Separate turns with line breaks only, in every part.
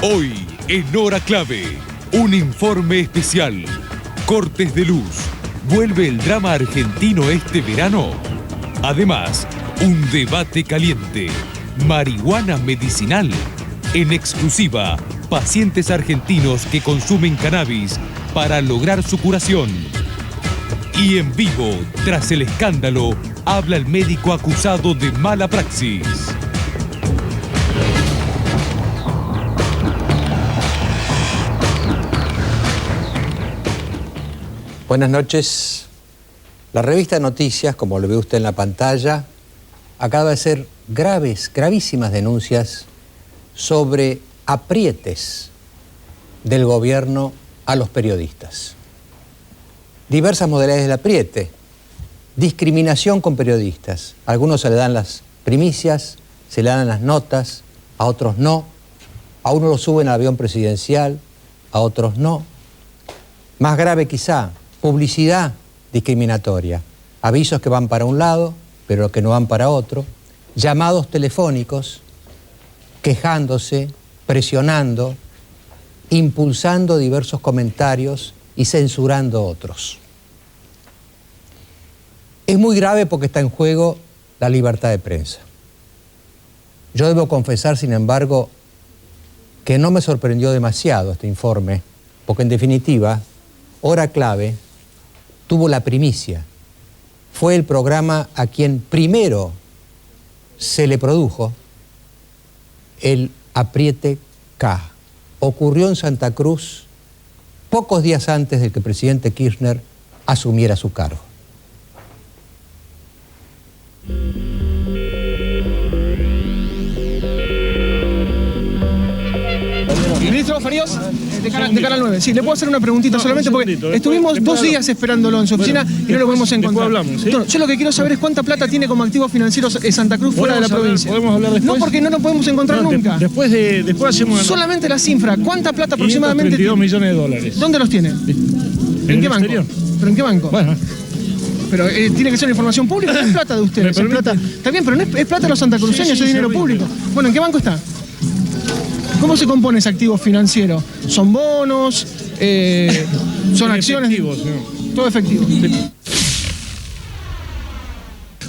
Hoy, en Hora Clave, un informe especial. Cortes de luz. ¿Vuelve el drama argentino este verano? Además, un debate caliente. ¿Marihuana medicinal? En exclusiva, pacientes argentinos que consumen cannabis para lograr su curación. Y en vivo, tras el escándalo, habla el médico acusado de mala praxis.
Buenas noches. La revista Noticias, como lo ve usted en la pantalla, acaba de hacer gravísimas denuncias sobre aprietes del gobierno a los periodistas. Diversas modalidades del apriete, discriminación con periodistas. A algunos se le dan las primicias, se le dan las notas, a otros no. A uno lo suben al avión presidencial, a otros no. Más grave quizá, publicidad discriminatoria. Avisos que van para un lado, pero que no van para otro. Llamados telefónicos, quejándose, presionando, impulsando diversos comentarios y censurando otros. Es muy grave porque está en juego la libertad de prensa. Yo debo confesar, sin embargo, que no me sorprendió demasiado este informe, porque en definitiva, Hora Clave tuvo la primicia. Fue el programa a quien primero se le produjo el apriete K. Ocurrió en Santa Cruz pocos días antes de que el presidente Kirchner asumiera su cargo.
Ministro Farías, de Canal 9. Sí, le puedo hacer una preguntita solamente porque estuvimos 2 días esperándolo en su oficina y no lo podemos encontrar. Hablamos, ¿sí? Yo lo que quiero saber es cuánta plata tiene como activos financieros Santa Cruz fuera de la provincia.
¿Podemos hablar después?
No, porque no nos podemos encontrar nunca.
Después hacemos...
Solamente la cifra. ¿Cuánta plata aproximadamente?
532 millones de dólares.
¿Dónde los tiene? ¿En qué banco?
Exterior.
¿Pero en qué banco?
Bueno.
Pero tiene que ser una información pública, no es plata de ustedes. Es plata. Está bien, pero no es plata de los santacruceños, es dinero público. Bueno, ¿en qué banco está? ¿Cómo se compone ese activo financiero? ¿Son bonos? ¿Son acciones?
Efectivos, ¿no?
Todo efectivo. Sí.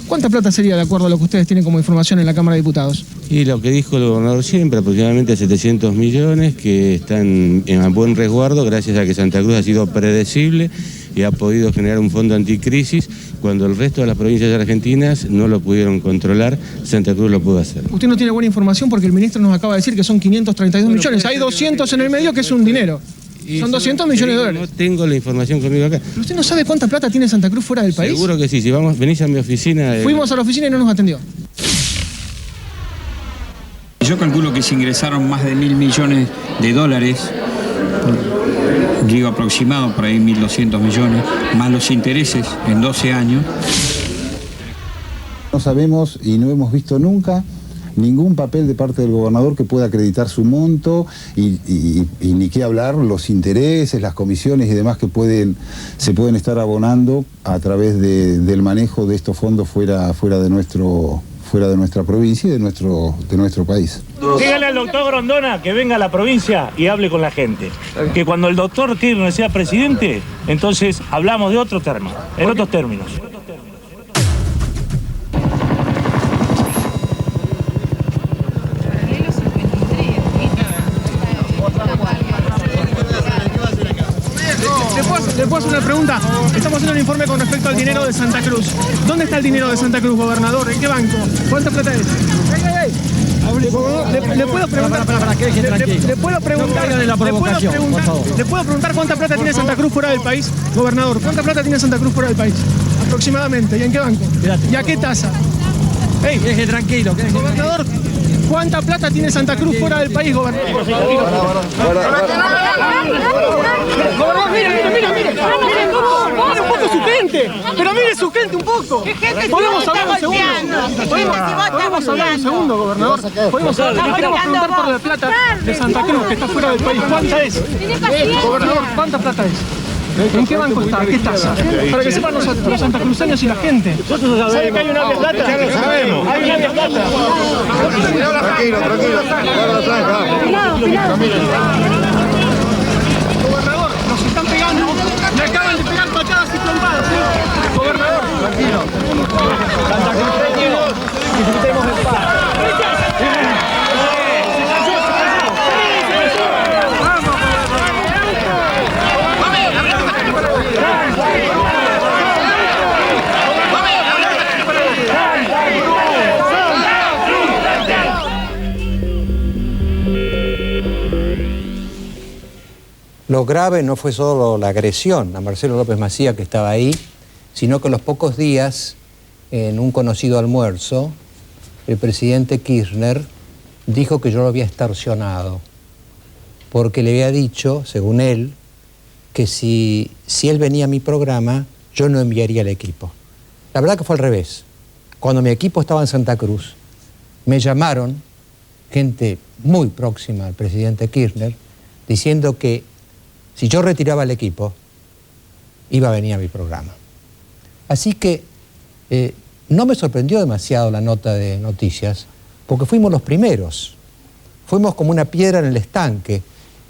¿Cuánta plata sería de acuerdo a lo que ustedes tienen como información en la Cámara de Diputados?
Y lo que dijo el gobernador siempre, aproximadamente 700 millones que están en buen resguardo gracias a que Santa Cruz ha sido predecible y ha podido generar un fondo anticrisis. Cuando el resto de las provincias argentinas no lo pudieron controlar, Santa Cruz lo pudo hacer.
Usted no tiene buena información porque el ministro nos acaba de decir que son 532 millones. Hay 200 en el medio que es un dinero. Son 200 millones de dólares.
No tengo la información conmigo acá.
¿Pero usted no sabe cuánta plata tiene Santa Cruz fuera del país?
Seguro que sí. Si venís a mi oficina...
Fuimos a la oficina y no nos atendió.
Yo calculo que se ingresaron más de 1.000 millones de dólares, digo aproximado, por ahí 1.200 millones, más los intereses en 12 años.
No sabemos y no hemos visto nunca ningún papel de parte del gobernador que pueda acreditar su monto y ni qué hablar los intereses, las comisiones y demás que se pueden estar abonando a través del manejo de estos fondos fuera de nuestra provincia y de nuestro país.
Dígale al doctor Grondona que venga a la provincia y hable con la gente. Que cuando el doctor Kirchner sea presidente, entonces hablamos de otro término, en otros términos.
¿Le puedo hacer una pregunta? Estamos haciendo un informe con respecto al dinero de Santa Cruz. ¿Dónde está el dinero de Santa Cruz, gobernador? ¿En qué banco? ¿Cuánta plata es? ¿Le puedo preguntar? ¿Le puedo preguntar cuánta plata tiene Santa Cruz fuera del país? Gobernador, ¿cuánta plata tiene Santa Cruz fuera del país? Aproximadamente. ¿Y en qué banco? ¿Y a qué tasa?
Deje tranquilo.
Gobernador, ¿cuánta plata tiene Santa Cruz fuera del país, gobernador? Gobernador, mire. Mire un poco su gente. Pero mire su gente un poco. ¿Podemos hablar un segundo? ¿Podemos hablar un segundo, gobernador? ¿Podemos hablar? Le queremos preguntar por la plata de Santa Cruz, que está fuera del país. ¿Cuánta es? Gobernador, ¿cuánta plata es? ¿En qué banco está? ¿Qué tasa? Para que sepan los santacruceños y la gente. ¿Sabe que hay una plata? Ya lo sabemos. Hay una plata.
Tranquilo, tranquilo.
Gobernador, nos están pegando. Me acaban de pegar patadas y trompadas, ¿sí? Gobernador, tranquilo. Santa Cruz, tranquilo. Disfrutemos en paz.
Lo grave no fue solo la agresión a Marcelo López Macía, que estaba ahí, sino que a los pocos días, en un conocido almuerzo, el presidente Kirchner dijo que yo lo había extorsionado, porque le había dicho, según él, que si él venía a mi programa, yo no enviaría el equipo. La verdad que fue al revés. Cuando mi equipo estaba en Santa Cruz, me llamaron gente muy próxima al presidente Kirchner, diciendo que si yo retiraba el equipo, iba a venir a mi programa. Así que no me sorprendió demasiado la nota de Noticias, porque fuimos los primeros. Fuimos como una piedra en el estanque.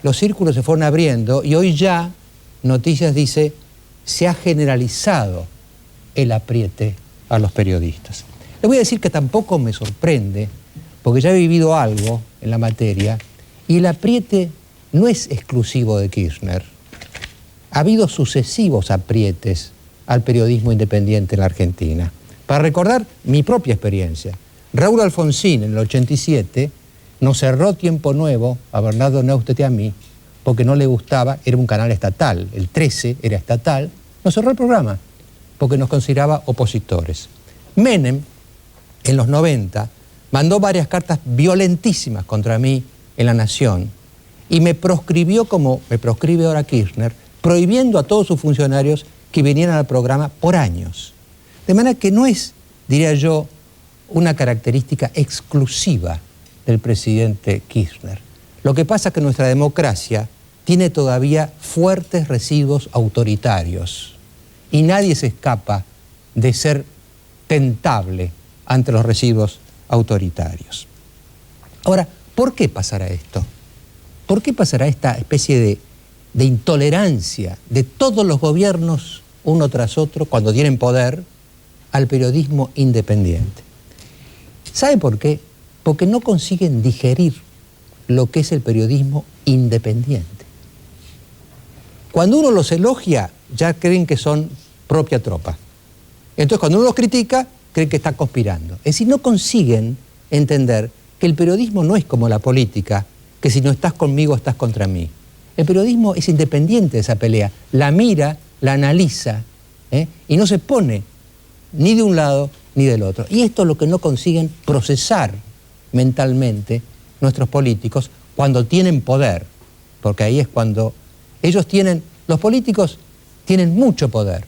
Los círculos se fueron abriendo y hoy ya Noticias dice, se ha generalizado el apriete a los periodistas. Le voy a decir que tampoco me sorprende, porque ya he vivido algo en la materia, y el apriete no es exclusivo de Kirchner. Ha habido sucesivos aprietes al periodismo independiente en la Argentina. Para recordar mi propia experiencia, Raúl Alfonsín en el 87 nos cerró Tiempo Nuevo a Bernardo Neustadt y a mí porque no le gustaba, era un canal estatal, el 13 era estatal, nos cerró el programa porque nos consideraba opositores. Menem, en los 90, mandó varias cartas violentísimas contra mí en La Nación y me proscribió, como me proscribe ahora Kirchner, prohibiendo a todos sus funcionarios que vinieran al programa por años. De manera que no es, diría yo, una característica exclusiva del presidente Kirchner. Lo que pasa es que nuestra democracia tiene todavía fuertes residuos autoritarios y nadie se escapa de ser tentable ante los residuos autoritarios. Ahora, ¿por qué pasará esto? ¿Por qué pasará esta especie de intolerancia de todos los gobiernos, uno tras otro, cuando tienen poder, al periodismo independiente? ¿Sabe por qué? Porque no consiguen digerir lo que es el periodismo independiente. Cuando uno los elogia, ya creen que son propia tropa. Entonces, cuando uno los critica, creen que está conspirando. Es decir, no consiguen entender que el periodismo no es como la política, que si no estás conmigo, estás contra mí. El periodismo es independiente de esa pelea. La mira, la analiza, y no se pone ni de un lado ni del otro. Y esto es lo que no consiguen procesar mentalmente nuestros políticos cuando tienen poder, porque ahí es cuando ellos tienen, los políticos tienen mucho poder,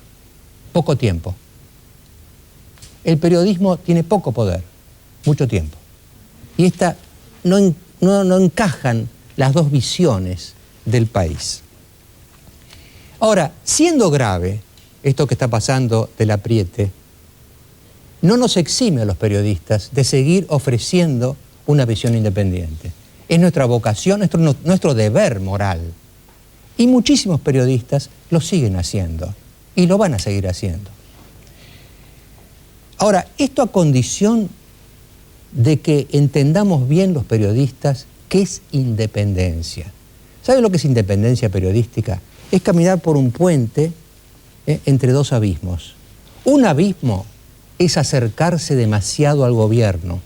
poco tiempo. El periodismo tiene poco poder, mucho tiempo. Y no encajan las dos visiones del país. Ahora, siendo grave esto que está pasando del apriete, no nos exime a los periodistas de seguir ofreciendo una visión independiente. Es nuestra vocación, nuestro deber moral. Y muchísimos periodistas lo siguen haciendo y lo van a seguir haciendo. Ahora, esto a condición de que entendamos bien los periodistas qué es independencia. ¿Sabe lo que es independencia periodística? Es caminar por un puente entre dos abismos. Un abismo es acercarse demasiado al gobierno,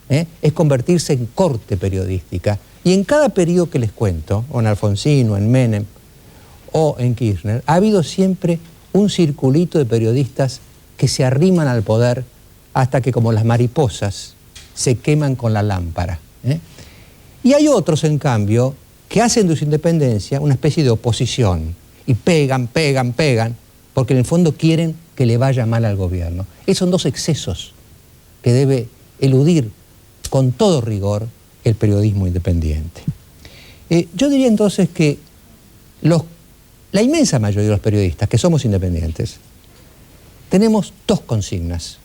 es convertirse en corte periodística. Y en cada periodo que les cuento, o en Alfonsín, o en Menem, o en Kirchner, ha habido siempre un circulito de periodistas que se arriman al poder hasta que, como las mariposas, se queman con la lámpara. Y hay otros, en cambio, que hacen de su independencia una especie de oposición, y pegan, porque en el fondo quieren que le vaya mal al gobierno. Esos son dos excesos que debe eludir con todo rigor el periodismo independiente. Yo diría entonces que la inmensa mayoría de los periodistas que somos independientes tenemos dos consignas.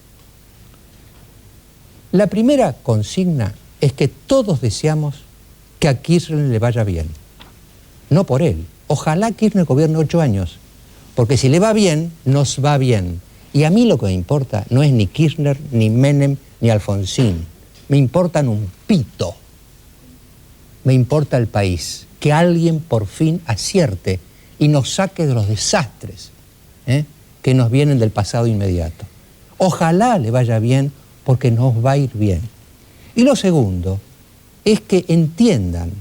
La primera consigna es que todos deseamos que a Kirchner le vaya bien. No por él. Ojalá Kirchner gobierne 8 años, porque si le va bien, nos va bien. Y a mí lo que me importa no es ni Kirchner, ni Menem, ni Alfonsín. Me importan un pito. Me importa el país. Que alguien por fin acierte y nos saque de los desastres que nos vienen del pasado inmediato. Ojalá le vaya bien, porque nos va a ir bien. Y lo segundo es que entiendan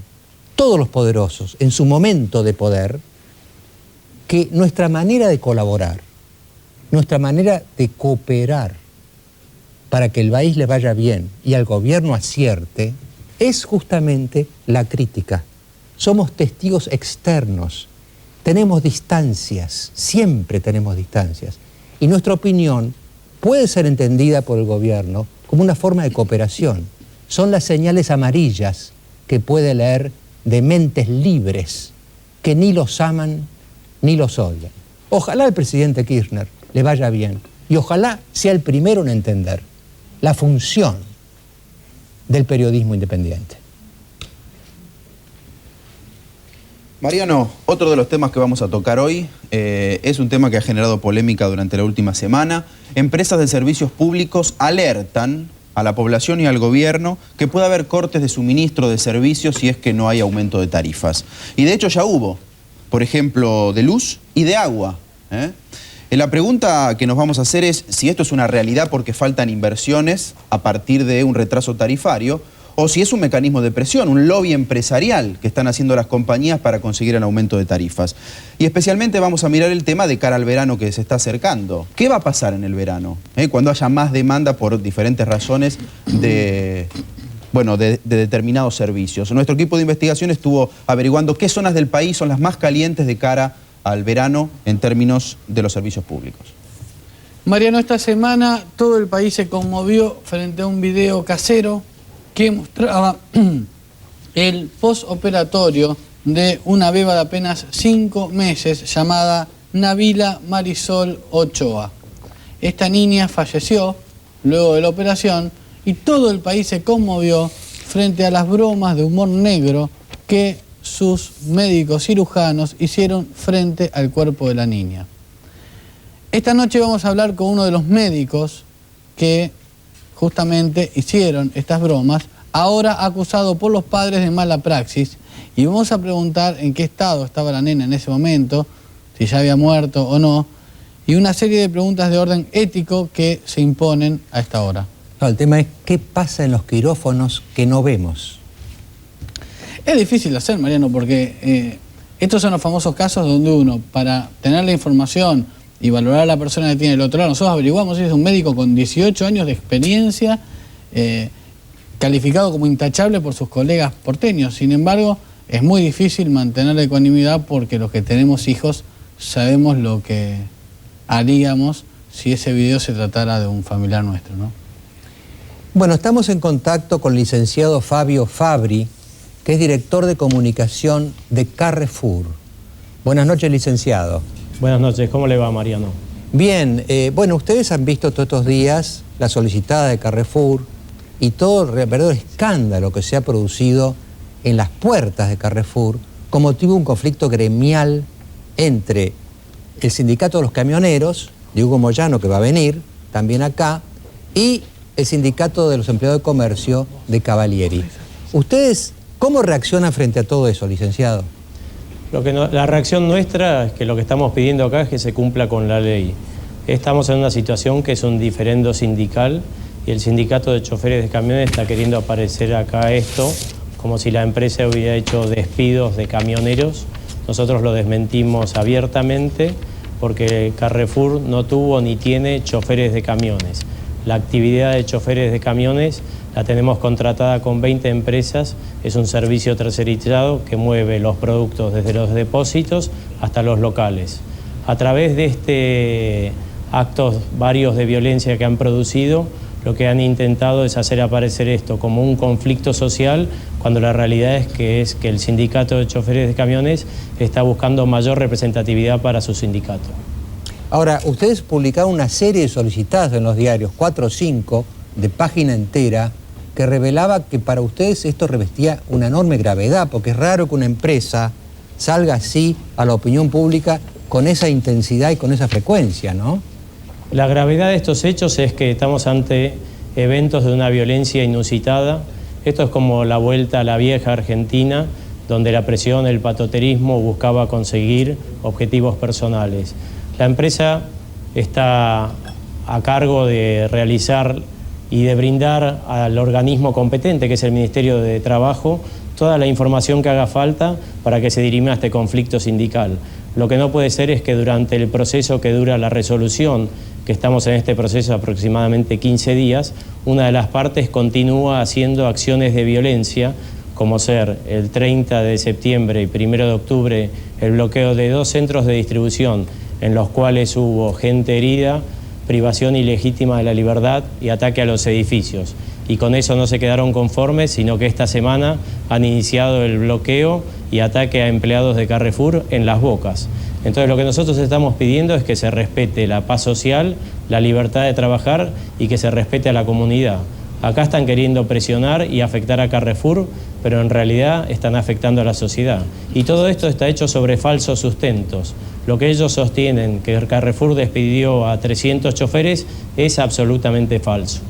todos los poderosos en su momento de poder que nuestra manera de colaborar, nuestra manera de cooperar para que el país le vaya bien y al gobierno acierte es justamente la crítica. Somos testigos externos, tenemos distancias, siempre tenemos distancias. Y nuestra opinión puede ser entendida por el gobierno como una forma de cooperación. Son las señales amarillas que puede leer de mentes libres, que ni los aman ni los odian. Ojalá al presidente Kirchner le vaya bien y ojalá sea el primero en entender la función del periodismo independiente.
Mariano, otro de los temas que vamos a tocar hoy es un tema que ha generado polémica durante la última semana. Empresas de servicios públicos alertan a la población y al gobierno que puede haber cortes de suministro de servicios si es que no hay aumento de tarifas. Y de hecho ya hubo, por ejemplo, de luz y de agua. La pregunta que nos vamos a hacer es si esto es una realidad porque faltan inversiones a partir de un retraso tarifario, o si es un mecanismo de presión, un lobby empresarial que están haciendo las compañías para conseguir el aumento de tarifas. Y especialmente vamos a mirar el tema de cara al verano que se está acercando. ¿Qué va a pasar en el verano? Cuando haya más demanda por diferentes razones de determinados servicios. Nuestro equipo de investigación estuvo averiguando qué zonas del país son las más calientes de cara al verano en términos de los servicios públicos.
Mariano, esta semana todo el país se conmovió frente a un video casero que mostraba el postoperatorio de una beba de apenas 5 meses llamada Nabila Marisol Ochoa. Esta niña falleció luego de la operación y todo el país se conmovió frente a las bromas de humor negro que sus médicos cirujanos hicieron frente al cuerpo de la niña. Esta noche vamos a hablar con uno de los médicos que justamente hicieron estas bromas, ahora acusado por los padres de mala praxis, y vamos a preguntar en qué estado estaba la nena en ese momento, si ya había muerto o no, y una serie de preguntas de orden ético que se imponen a esta hora.
No, el tema es qué pasa en los quirófanos que no vemos.
Es difícil de hacer, Mariano, porque estos son los famosos casos donde uno, para tener la información y valorar a la persona que tiene el otro lado, nosotros averiguamos si es un médico con 18 años de experiencia, calificado como intachable por sus colegas porteños. Sin embargo, es muy difícil mantener la ecuanimidad porque los que tenemos hijos sabemos lo que haríamos si ese video se tratara de un familiar nuestro, ¿no?
Bueno, estamos en contacto con el licenciado Fabio Fabri, que es director de comunicación de Carrefour. Buenas noches, licenciado.
Buenas noches, ¿cómo le va, Mariano?
Bien, bueno, ustedes han visto todos estos días la solicitada de Carrefour y todo el verdadero escándalo que se ha producido en las puertas de Carrefour con motivo de un conflicto gremial entre el sindicato de los camioneros, de Hugo Moyano, que va a venir también acá, y el sindicato de los empleados de comercio de Cavalieri. ¿Ustedes cómo reaccionan frente a todo eso, licenciado?
La reacción nuestra es que lo que estamos pidiendo acá es que se cumpla con la ley. Estamos en una situación que es un diferendo sindical y el sindicato de choferes de camiones está queriendo aparecer acá esto como si la empresa hubiera hecho despidos de camioneros. Nosotros lo desmentimos abiertamente porque Carrefour no tuvo ni tiene choferes de camiones. La actividad de choferes de camiones la tenemos contratada con 20 empresas, es un servicio tercerizado que mueve los productos desde los depósitos hasta los locales. A través de actos varios de violencia que han producido, lo que han intentado es hacer aparecer esto como un conflicto social, cuando la realidad es que el sindicato de choferes de camiones está buscando mayor representatividad para su sindicato.
Ahora, ustedes publicaron una serie de solicitadas en los diarios, 4 o 5, de página entera que revelaba que para ustedes esto revestía una enorme gravedad, porque es raro que una empresa salga así a la opinión pública con esa intensidad y con esa frecuencia, ¿no?
La gravedad de estos hechos es que estamos ante eventos de una violencia inusitada. Esto es como la vuelta a la vieja Argentina, donde la presión, el patoterismo buscaba conseguir objetivos personales. La empresa está a cargo de realizar y de brindar al organismo competente, que es el Ministerio de Trabajo, toda la información que haga falta para que se dirima este conflicto sindical. Lo que no puede ser es que durante el proceso que dura la resolución, que estamos en este proceso aproximadamente 15 días, una de las partes continúa haciendo acciones de violencia, como ser el 30 de septiembre y 1 de octubre el bloqueo de 2 centros de distribución en los cuales hubo gente herida, privación ilegítima de la libertad y ataque a los edificios. Y con eso no se quedaron conformes, sino que esta semana han iniciado el bloqueo y ataque a empleados de Carrefour en Las Bocas. Entonces lo que nosotros estamos pidiendo es que se respete la paz social, la libertad de trabajar y que se respete a la comunidad. Acá están queriendo presionar y afectar a Carrefour, pero en realidad están afectando a la sociedad. Y todo esto está hecho sobre falsos sustentos. Lo que ellos sostienen, que Carrefour despidió a 300 choferes, es absolutamente falso.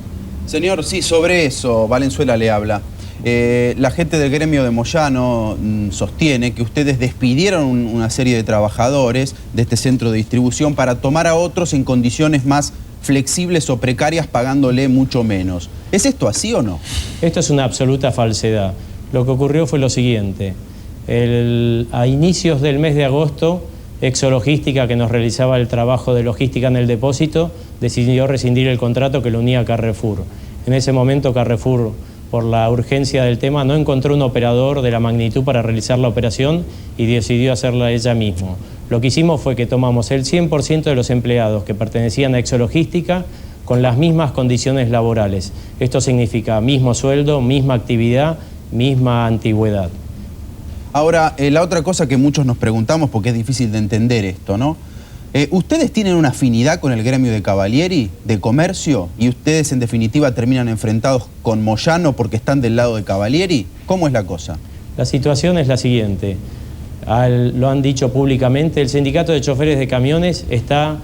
Señor, sí, sobre eso, Valenzuela le habla. La gente del gremio de Moyano sostiene que ustedes despidieron una serie de trabajadores de este centro de distribución para tomar a otros en condiciones más flexibles o precarias, pagándole mucho menos. ¿Es esto así o no?
Esto es una absoluta falsedad. Lo que ocurrió fue lo siguiente. A inicios del mes de agosto, Exologística, que nos realizaba el trabajo de logística en el depósito, decidió rescindir el contrato que lo unía a Carrefour. En ese momento Carrefour, por la urgencia del tema, no encontró un operador de la magnitud para realizar la operación y decidió hacerla ella misma. Lo que hicimos fue que tomamos el 100% de los empleados que pertenecían a Exologística con las mismas condiciones laborales. Esto significa mismo sueldo, misma actividad, misma antigüedad.
Ahora, la otra cosa que muchos nos preguntamos, porque es difícil de entender esto, ¿no? ¿Ustedes tienen una afinidad con el gremio de Cavalieri, de comercio, y ustedes en definitiva terminan enfrentados con Moyano porque están del lado de Cavalieri? ¿Cómo es la cosa?
La situación es la siguiente. Lo han dicho públicamente, el sindicato de choferes de camiones está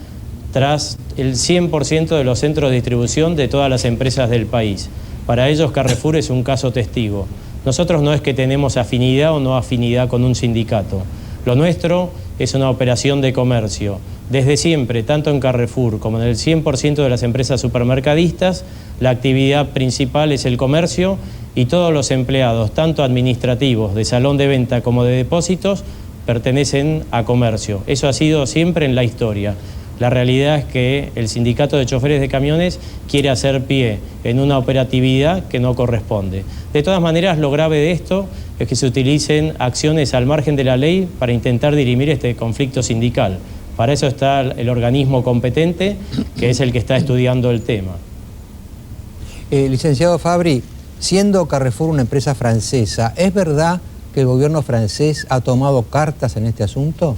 tras el 100% de los centros de distribución de todas las empresas del país. Para ellos Carrefour es un caso testigo. Nosotros no es que tenemos afinidad o no afinidad con un sindicato. Lo nuestro es una operación de comercio. Desde siempre, tanto en Carrefour como en el 100% de las empresas supermercadistas, la actividad principal es el comercio y todos los empleados, tanto administrativos, de salón de venta como de depósitos, pertenecen a comercio. Eso ha sido siempre en la historia. La realidad es que el sindicato de choferes de camiones quiere hacer pie en una operatividad que no corresponde. De todas maneras, lo grave de esto es que se utilicen acciones al margen de la ley para intentar dirimir este conflicto sindical. Para eso está el organismo competente, que es el que está estudiando el tema.
Licenciado Fabri, siendo Carrefour una empresa francesa, ¿es verdad que el gobierno francés ha tomado cartas en este asunto?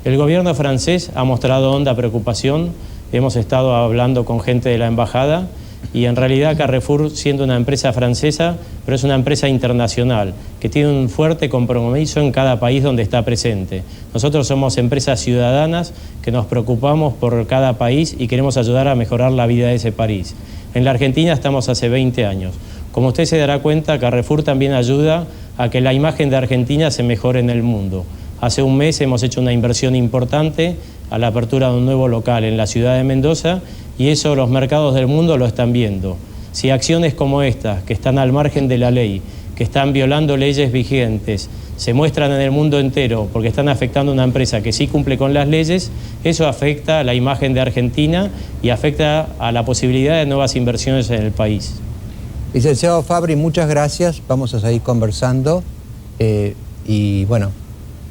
El gobierno francés ha mostrado honda preocupación. Hemos estado hablando con gente de la embajada y en realidad Carrefour, siendo una empresa francesa, pero es una empresa internacional que tiene un fuerte compromiso en cada país donde está presente. Nosotros somos empresas ciudadanas que nos preocupamos por cada país y queremos ayudar a mejorar la vida de ese país. En la Argentina estamos hace 20 años. Como usted se dará cuenta, Carrefour también ayuda a que la imagen de Argentina se mejore en el mundo. Hace un mes hemos hecho una inversión importante a la apertura de un nuevo local en la ciudad de Mendoza y eso los mercados del mundo lo están viendo. Si acciones como estas, que están al margen de la ley, que están violando leyes vigentes, se muestran en el mundo entero porque están afectando a una empresa que sí cumple con las leyes, eso afecta a la imagen de Argentina y afecta a la posibilidad de nuevas inversiones en el país.
Licenciado Fabri, muchas gracias. Vamos a seguir conversando y bueno,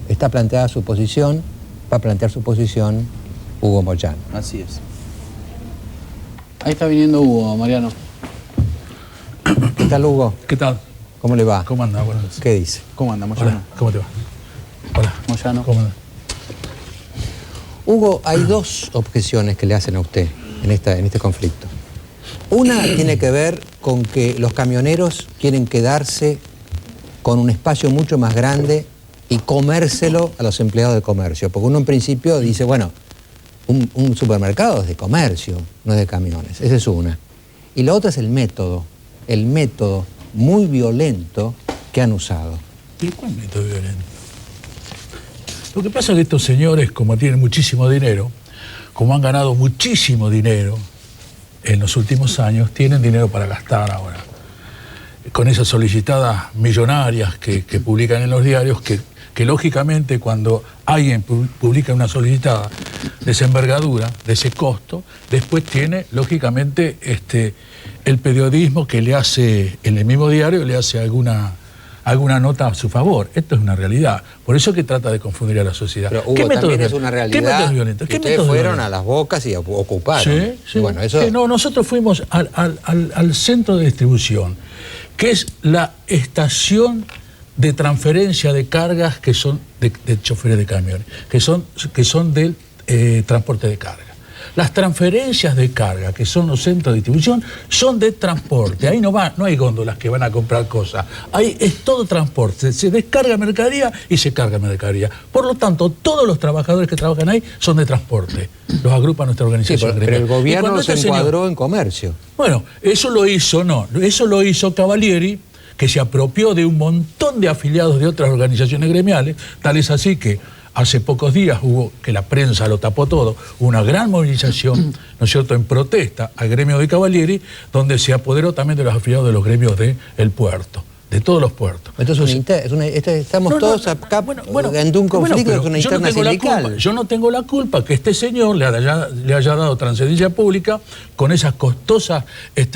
está planteada su posición, va a plantear su posición Hugo Moyano.
Así es.
Ahí está viniendo Hugo, Mariano.
¿Qué tal, Hugo?
¿Qué tal?
¿Cómo le va?
¿Cómo anda? Buenas noches.
¿Qué dice?
¿Cómo anda, Moyano?
Hola, ¿cómo te va? Hola.
Moyano.
¿Cómo anda?
Hugo, hay dos objeciones que le hacen a usted en este conflicto. Una tiene que ver con que los camioneros quieren quedarse con un espacio mucho más grande y comérselo a los empleados de comercio. Porque uno en principio dice, bueno, un supermercado es de comercio, no es de camiones. Esa es una. Y la otra es el método muy violento que han usado.
¿Y cuál método violento? Lo que pasa es que estos señores, como tienen muchísimo dinero, como han ganado muchísimo dinero en los últimos años, tienen dinero para gastar ahora. Con esas solicitadas millonarias que publican en los diarios, que lógicamente cuando alguien publica una solicitada de esa envergadura, de ese costo, después tiene lógicamente el periodismo que le hace, en el mismo diario le hace alguna nota a su favor. Esto es una realidad. Por eso que trata de confundir a la sociedad.
Pero Hugo, también es una realidad.
¿Qué métodos violentos?
Que ustedes fueron a Las Bocas y ocuparon.
Sí.
Bueno, eso...
No, nosotros fuimos al centro de distribución, que es la estación de transferencia de cargas que son de choferes de camiones, que son del transporte de carga. Las transferencias de carga, que son los centros de distribución, son de transporte. Ahí no hay góndolas que van a comprar cosas. Ahí es todo transporte. Se descarga mercadería y se carga mercadería. Por lo tanto, todos los trabajadores que trabajan ahí son de transporte. Los agrupa nuestra organización.
Sí, pero el gobierno se encuadró en comercio.
Bueno, eso lo hizo Cavalieri, que se apropió de un montón de afiliados de otras organizaciones gremiales, tal es así que hace pocos días hubo, que la prensa lo tapó todo, una gran movilización, ¿no es cierto?, en protesta al gremio de Cavalieri, donde se apoderó también de los afiliados de los gremios del puerto, de todos los puertos.
Entonces estamos todos acá en un conflicto, es una interna sindical.
Yo no tengo la culpa que este señor le haya dado transcendencia pública con esas costosas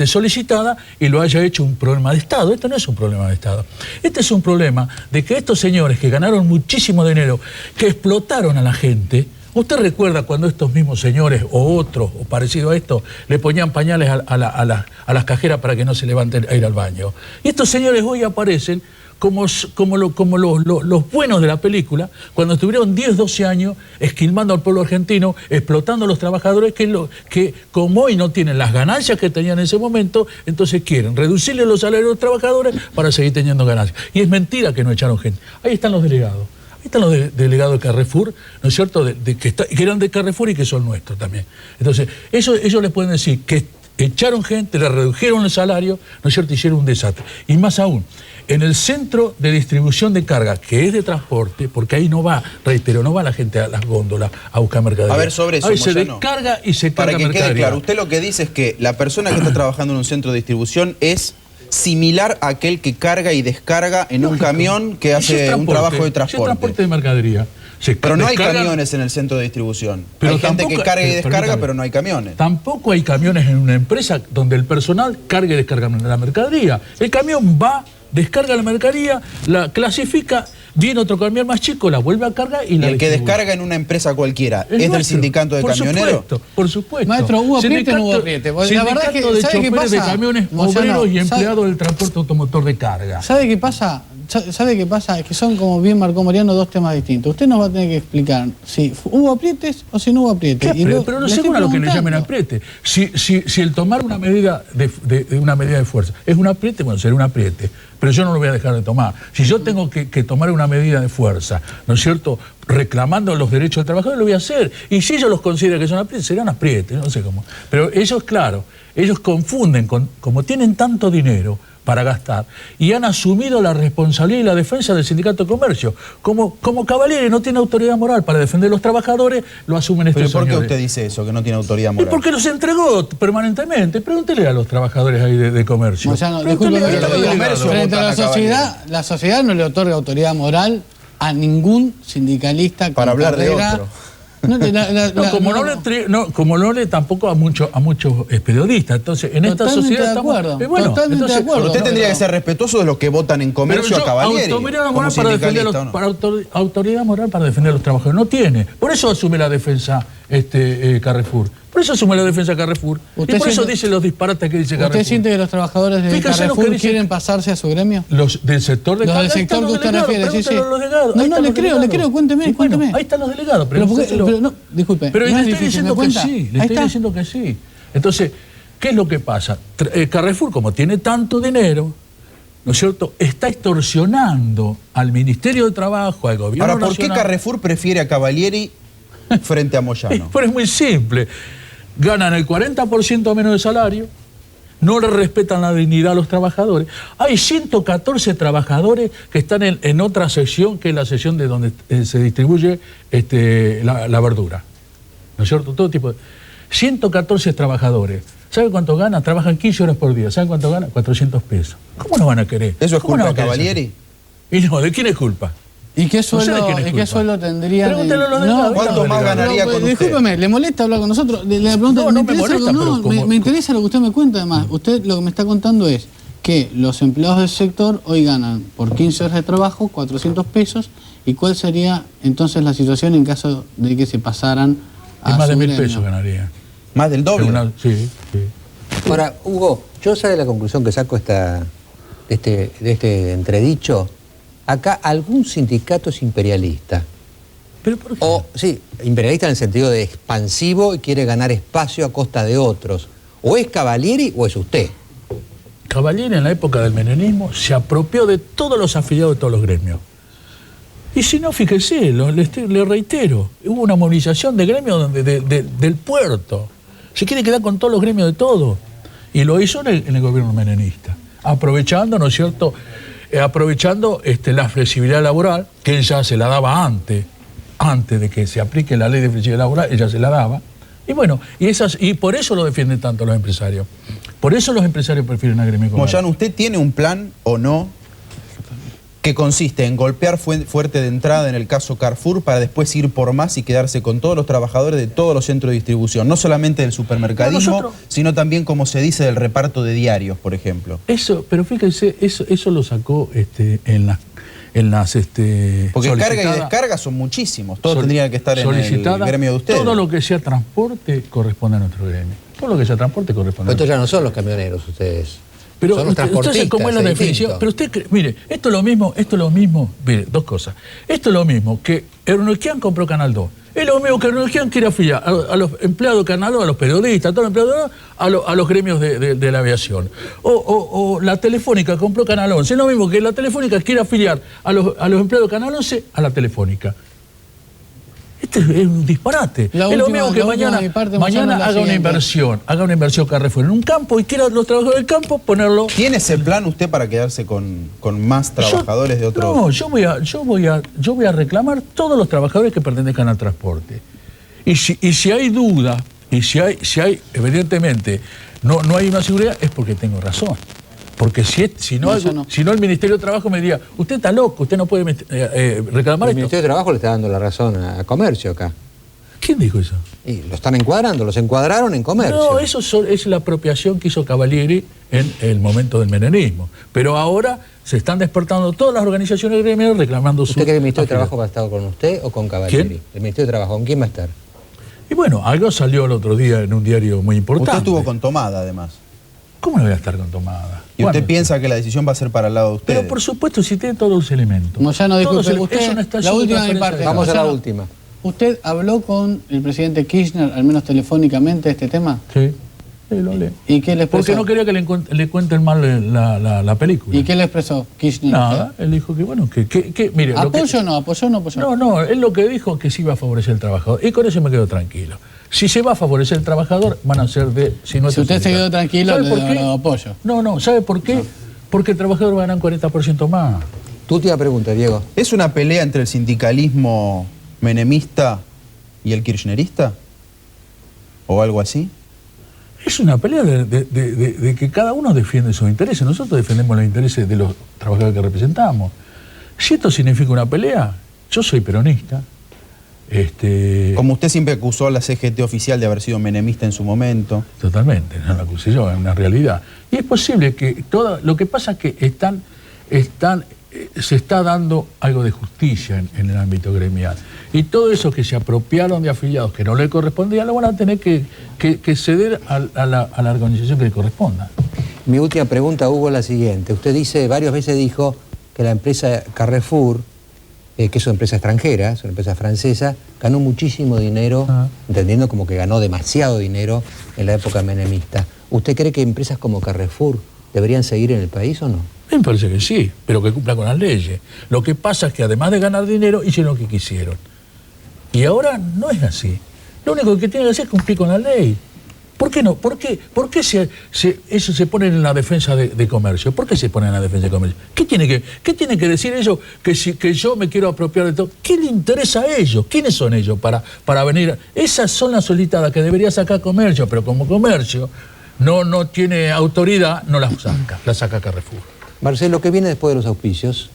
solicitadas y lo haya hecho un problema de Estado. Esto no es un problema de Estado. Este es un problema de que estos señores que ganaron muchísimo dinero, que explotaron a la gente. ¿Usted recuerda cuando estos mismos señores o otros, o parecido a esto, le ponían pañales a las cajeras para que no se levanten a ir al baño? Y estos señores hoy aparecen como los buenos de la película, cuando estuvieron 10, 12 años esquilmando al pueblo argentino, explotando a los trabajadores que como hoy no tienen las ganancias que tenían en ese momento, entonces quieren reducirle los salarios a los trabajadores para seguir teniendo ganancias. Y es mentira que no echaron gente. Ahí están los delegados. Ahí están los delegados de Carrefour, ¿no es cierto?, que eran de Carrefour y que son nuestros también. Entonces, ellos les pueden decir que echaron gente, le redujeron el salario, ¿no es cierto?, hicieron un desastre. Y más aún, en el centro de distribución de carga, que es de transporte, porque ahí no va, reitero, no va la gente a las góndolas a buscar mercadería.
A ver, sobre eso,
ahí se descarga y se carga mercadería.
Para que quede claro, usted lo que dice es que la persona que está trabajando en un centro de distribución es similar a aquel que carga y descarga en un camión que hace un trabajo de transporte.
Es transporte de mercadería.
Pero no hay camiones en el centro de distribución. Hay gente que carga y descarga, pero no hay camiones.
Tampoco hay camiones en una empresa donde el personal carga y descarga la mercadería. El camión va, descarga la mercadería, la clasifica, viene otro camión más chico, la vuelve a cargar y la
el que descarga en una empresa cualquiera es del sindicato de camioneros.
Por supuesto.
Maestro, ¿hubo apriete o no hubo apriete?
La verdad que de choferes de camiones, obreros y empleados del transporte automotor de carga.
¿Sabe qué pasa? Es que son, como bien marcó Mariano, dos temas distintos. Usted nos va a tener que explicar si hubo aprietes o si no hubo aprietes.
Pero no sé a lo que le llamen apriete. Si el tomar una medida de fuerza es un apriete, bueno, será un apriete. Pero yo no lo voy a dejar de tomar. Si yo tengo que tomar una medida de fuerza, ¿no es cierto?, reclamando los derechos del trabajador, lo voy a hacer. Y si ellos los consideran que son aprietes, serán aprietes, no sé cómo. Pero ellos, claro, ellos confunden, como tienen tanto dinero para gastar, y han asumido la responsabilidad y la defensa del sindicato de comercio. Como Cavalieri no tiene autoridad moral para defender a los trabajadores, lo asumen estos señores.
¿Pero por qué usted dice eso, que no tiene autoridad moral?
Es porque los entregó permanentemente. Pregúntele a los trabajadores ahí de comercio.
O sea, no, disculpe, frente a la sociedad no le otorga autoridad moral a ningún sindicalista
para hablar de otro.
Como no le tampoco a muchos periodistas. Entonces, en esta sociedad estamos...
Totalmente de acuerdo.
Usted tendría que ser respetuoso de los que votan en comercio a Cavalieri.
Autoridad moral para defender a los trabajadores. No tiene. Por eso asume la defensa Carrefour. Por eso asume la defensa Carrefour. Y por eso dice los disparates que dice Carrefour.
¿Usted siente que los trabajadores de Carrefour quieren pasarse a su gremio?
Los del sector de carga.
Los del sector que usted refiere, sí.
No,
le creo, cuénteme.
Ahí están los delegados.
Pero no, disculpe.
Pero le estoy diciendo que sí, Entonces, ¿qué es lo que pasa? Carrefour, como tiene tanto dinero, ¿no es cierto?, está extorsionando al Ministerio de Trabajo, al gobierno
Ahora, ¿por
nacional.
qué Carrefour prefiere a Cavalieri frente a Moyano?
Pero es muy simple. Ganan el 40% menos de salario, no le respetan la dignidad a los trabajadores. Hay 114 trabajadores que están en otra sección, que es la sección de donde se distribuye la verdura. ¿No es cierto? Todo tipo de... 114 trabajadores. ¿Sabe cuánto ganan? Trabajan 15 horas por día. ¿Saben cuánto ganan? 400 pesos. ¿Cómo no van a querer?
¿Eso es
¿Cómo
culpa
no
de Cavalieri?
Y no, ¿de quién es culpa?
¿Y qué sueldo,
No sé de quién es culpa.
¿y qué sueldo tendrían?
Pregúntale a los delegados.
¿Cuánto más ganaría con usted?
Discúlpeme, ¿le molesta hablar con nosotros? Le pregunto,
No me molesta, pero
me interesa lo que usted me cuenta, además. Usted lo que me está contando es que los empleados del sector hoy ganan por 15 horas de trabajo 400 pesos. ¿Y cuál sería entonces la situación en caso de que se pasaran a
Más de
su
1.000
gremio?
pesos ganaría.
¿Más del doble?
Sí.
Ahora, Hugo, yo sé la conclusión que saco de este entredicho. Acá algún sindicato es imperialista.
¿Pero por qué?
O, sí, imperialista en el sentido de expansivo y quiere ganar espacio a costa de otros. O es Cavalieri o es usted.
Cavalieri en la época del menemismo se apropió de todos los afiliados de todos los gremios. Y si no, fíjese, le reitero, hubo una movilización de gremios del puerto. Se quiere quedar con todos los gremios de todo. Y lo hizo en el gobierno menemista. Aprovechando, ¿no es cierto?, aprovechando la flexibilidad laboral, que ella se la daba antes de que se aplique la ley de flexibilidad laboral, ella se la daba. Y bueno, y por eso lo defienden tanto los empresarios. Por eso los empresarios prefieren a gremio.
Moyano, ¿usted tiene un plan o no que consiste en golpear fuerte de entrada en el caso Carrefour para después ir por más y quedarse con todos los trabajadores de todos los centros de distribución? No solamente del supermercadismo, sino también, como se dice, del reparto de diarios, por ejemplo.
Eso, pero fíjense, eso lo sacó en las
porque carga y descarga son muchísimos. Todos tendrían que estar en el gremio de ustedes.
Todo lo que sea transporte corresponde a nuestro gremio. Todo lo que sea transporte corresponde.
Pero estos ya no son los camioneros ustedes.
Pero
son los transportistas.
entonces, ¿cómo es la definición? Pero usted, mire, esto es lo mismo, mire, dos cosas. Esto es lo mismo que Ernequian compró Canal 2. Es lo mismo que Ernequian quiere afiliar a los empleados de Canal 2, a los periodistas, a todos los empleados, a los gremios de la aviación. O la Telefónica compró Canal 11. Es lo mismo que la Telefónica quiere afiliar a los empleados de Canal 11 a la Telefónica. Este es un disparate. Es lo mismo que mañana haga una inversión Carrefour en un campo y quiera los trabajadores del campo ponerlo.
¿Tiene ese plan usted para quedarse con más trabajadores de otros?
No, yo voy a reclamar todos los trabajadores que pertenezcan al transporte. Y si hay duda, y si hay evidentemente no hay una seguridad, es porque tengo razón. Porque si no el Ministerio de Trabajo me diría, usted está loco, usted no puede reclamar esto.
El Ministerio de Trabajo le está dando la razón a Comercio acá.
¿Quién dijo eso?
Y lo están encuadrando, los encuadraron en Comercio.
No, eso es la apropiación que hizo Cavalieri en el momento del menemismo. Pero ahora se están despertando todas las organizaciones gremiales reclamando su...
¿Usted cree que el Ministerio de Trabajo va a estar con usted o con Cavalieri?
¿Quién?
El Ministerio de Trabajo, ¿con quién va a estar?
Y bueno, algo salió el otro día en un diario muy importante.
Usted estuvo con Tomada, además.
¿Cómo no voy a estar con Tomada?
¿Y usted piensa que la decisión va a ser para el lado de ustedes?
Pero por supuesto, si tiene todos los elementos.
Moyano, disculpe, usted,
no está
la última de mi parte.
Vamos a la última.
¿Usted habló con el presidente Kirchner, al menos telefónicamente, de este tema?
Sí, lo hablé.
¿Y qué le expresó?
Porque no quería que le cuenten mal la película.
¿Y qué le expresó Kirchner?
Nada, él dijo que bueno, mire...
¿Apoyo o no? ¿Apoyó o no apoyó?
No, él lo que dijo que sí iba a favorecer al trabajador. Y con eso me quedo tranquilo. Si se va a favorecer el trabajador, van a ser de... Si
usted se quedó tranquilo, lo apoyo.
No, ¿sabe por qué? Porque el trabajador va a ganar un 40% más.
Tu última pregunta, Diego.
¿Es una pelea entre el sindicalismo menemista y el kirchnerista? ¿O algo así?
Es una pelea de que cada uno defiende sus intereses. Nosotros defendemos los intereses de los trabajadores que representamos. Si esto significa una pelea, yo soy peronista.
Como usted siempre acusó a la CGT oficial de haber sido menemista en su momento.
Totalmente, no lo acusé yo, es una realidad. Y es posible que lo que pasa es que se está dando algo de justicia en el ámbito gremial. Y todo eso que se apropiaron de afiliados que no le correspondía, lo van a tener que ceder a la organización que le corresponda.
Mi última pregunta, Hugo, es la siguiente. Usted varias veces dijo que la empresa Carrefour, que es una empresa extranjera, es una empresa francesa, ganó muchísimo dinero, entendiendo como que ganó demasiado dinero en la época menemista. ¿Usted cree que empresas como Carrefour deberían seguir en el país o no?
Me parece que sí, pero que cumplan con las leyes. Lo que pasa es que además de ganar dinero, hicieron lo que quisieron. Y ahora no es así. Lo único que tienen que hacer es cumplir con la ley. ¿Por qué no? ¿Por qué eso se pone en la defensa de comercio? ¿Por qué se pone en la defensa de comercio? ¿Qué tiene que decir ellos que yo me quiero apropiar de todo? ¿Qué le interesa a ellos? ¿Quiénes son ellos para venir? Esas son las solicitadas que debería sacar comercio, pero como comercio no tiene autoridad, no las saca Carrefour.
Marcelo, ¿qué viene después de los auspicios?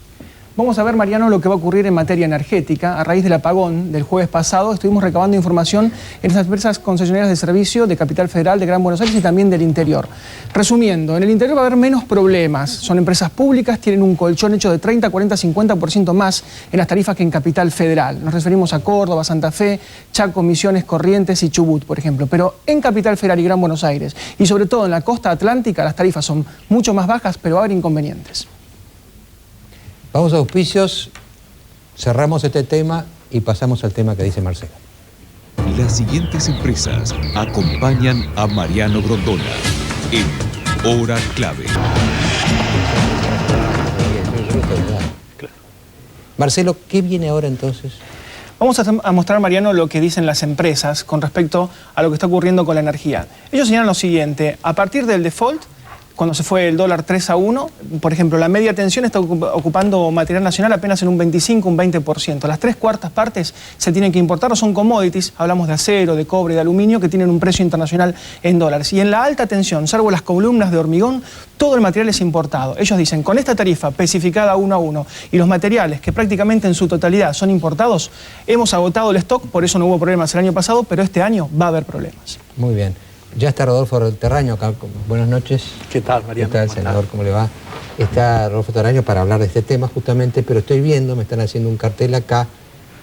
Vamos a ver, Mariano, lo que va a ocurrir en materia energética. A raíz del apagón del jueves pasado, estuvimos recabando información en las empresas concesionarias de servicio de Capital Federal, de Gran Buenos Aires y también del interior. Resumiendo, en el interior va a haber menos problemas. Son empresas públicas, tienen un colchón hecho de 30, 40, 50% más en las tarifas que en Capital Federal. Nos referimos a Córdoba, Santa Fe, Chaco, Misiones, Corrientes y Chubut, por ejemplo. Pero en Capital Federal y Gran Buenos Aires, y sobre todo en la costa atlántica, las tarifas son mucho más bajas, pero va a haber inconvenientes.
Vamos a auspicios, cerramos este tema y pasamos al tema que dice Marcelo.
Las siguientes empresas acompañan a Mariano Grondona en Hora Clave.
Marcelo, ¿qué viene ahora entonces?
Vamos a mostrar, Mariano, lo que dicen las empresas con respecto a lo que está ocurriendo con la energía. Ellos señalan lo siguiente: a partir del default, cuando se fue el dólar 3-1, por ejemplo, la media tensión está ocupando material nacional apenas en un 25, un 20%. Las 3/4 partes se tienen que importar o son commodities, hablamos de acero, de cobre, de aluminio, que tienen un precio internacional en dólares. Y en la alta tensión, salvo las columnas de hormigón, todo el material es importado. Ellos dicen, con esta tarifa especificada 1 a 1 y los materiales que prácticamente en su totalidad son importados, hemos agotado el stock, por eso no hubo problemas el año pasado, pero este año va a haber problemas.
Muy bien. Ya está Rodolfo Terraño acá. Buenas noches.
¿Qué tal, Mariano?
¿Qué tal, senador? ¿Cómo le va? Está Rodolfo Terraño para hablar de este tema justamente, pero estoy viendo, me están haciendo un cartel acá,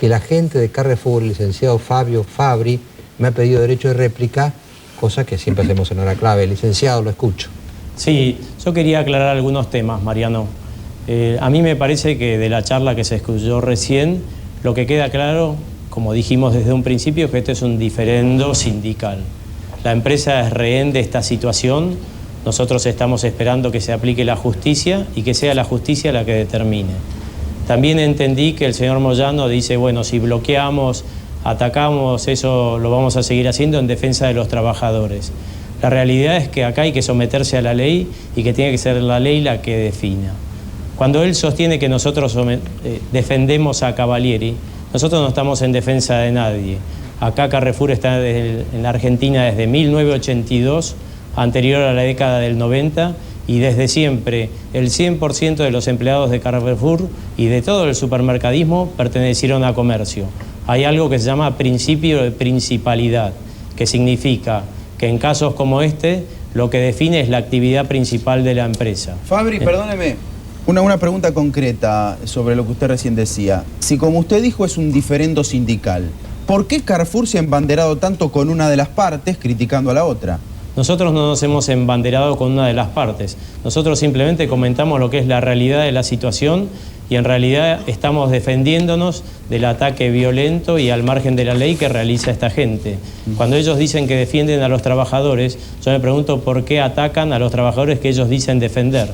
que la gente de Carrefour, el licenciado Fabio Fabri, me ha pedido derecho de réplica, cosa que siempre hacemos en Hora Clave. Licenciado, lo escucho.
Sí, yo quería aclarar algunos temas, Mariano. A mí me parece que de la charla que se escuchó recién, lo que queda claro, como dijimos desde un principio, es que esto es un diferendo sindical. La empresa es rehén de esta situación. Nosotros estamos esperando que se aplique la justicia y que sea la justicia la que determine. También entendí que el señor Moyano dice, bueno, si bloqueamos, atacamos, eso lo vamos a seguir haciendo en defensa de los trabajadores. La realidad es que acá hay que someterse a la ley y que tiene que ser la ley la que defina. Cuando él sostiene que nosotros defendemos a Cavalieri, nosotros no estamos en defensa de nadie. Acá Carrefour está en la Argentina desde 1982, anterior a la década del 90, y desde siempre el 100% de los empleados de Carrefour y de todo el supermercadismo pertenecieron a comercio. Hay algo que se llama principio de principalidad, que significa que en casos como este lo que define es la actividad principal de la empresa.
Fabri, perdóneme, una pregunta concreta sobre lo que usted recién decía. Si como usted dijo es un diferendo sindical, ¿por qué Carrefour se ha embanderado tanto con una de las partes criticando a la otra?
Nosotros no nos hemos embanderado con una de las partes. Nosotros simplemente comentamos lo que es la realidad de la situación y en realidad estamos defendiéndonos del ataque violento y al margen de la ley que realiza esta gente. Cuando ellos dicen que defienden a los trabajadores, yo me pregunto por qué atacan a los trabajadores que ellos dicen defender.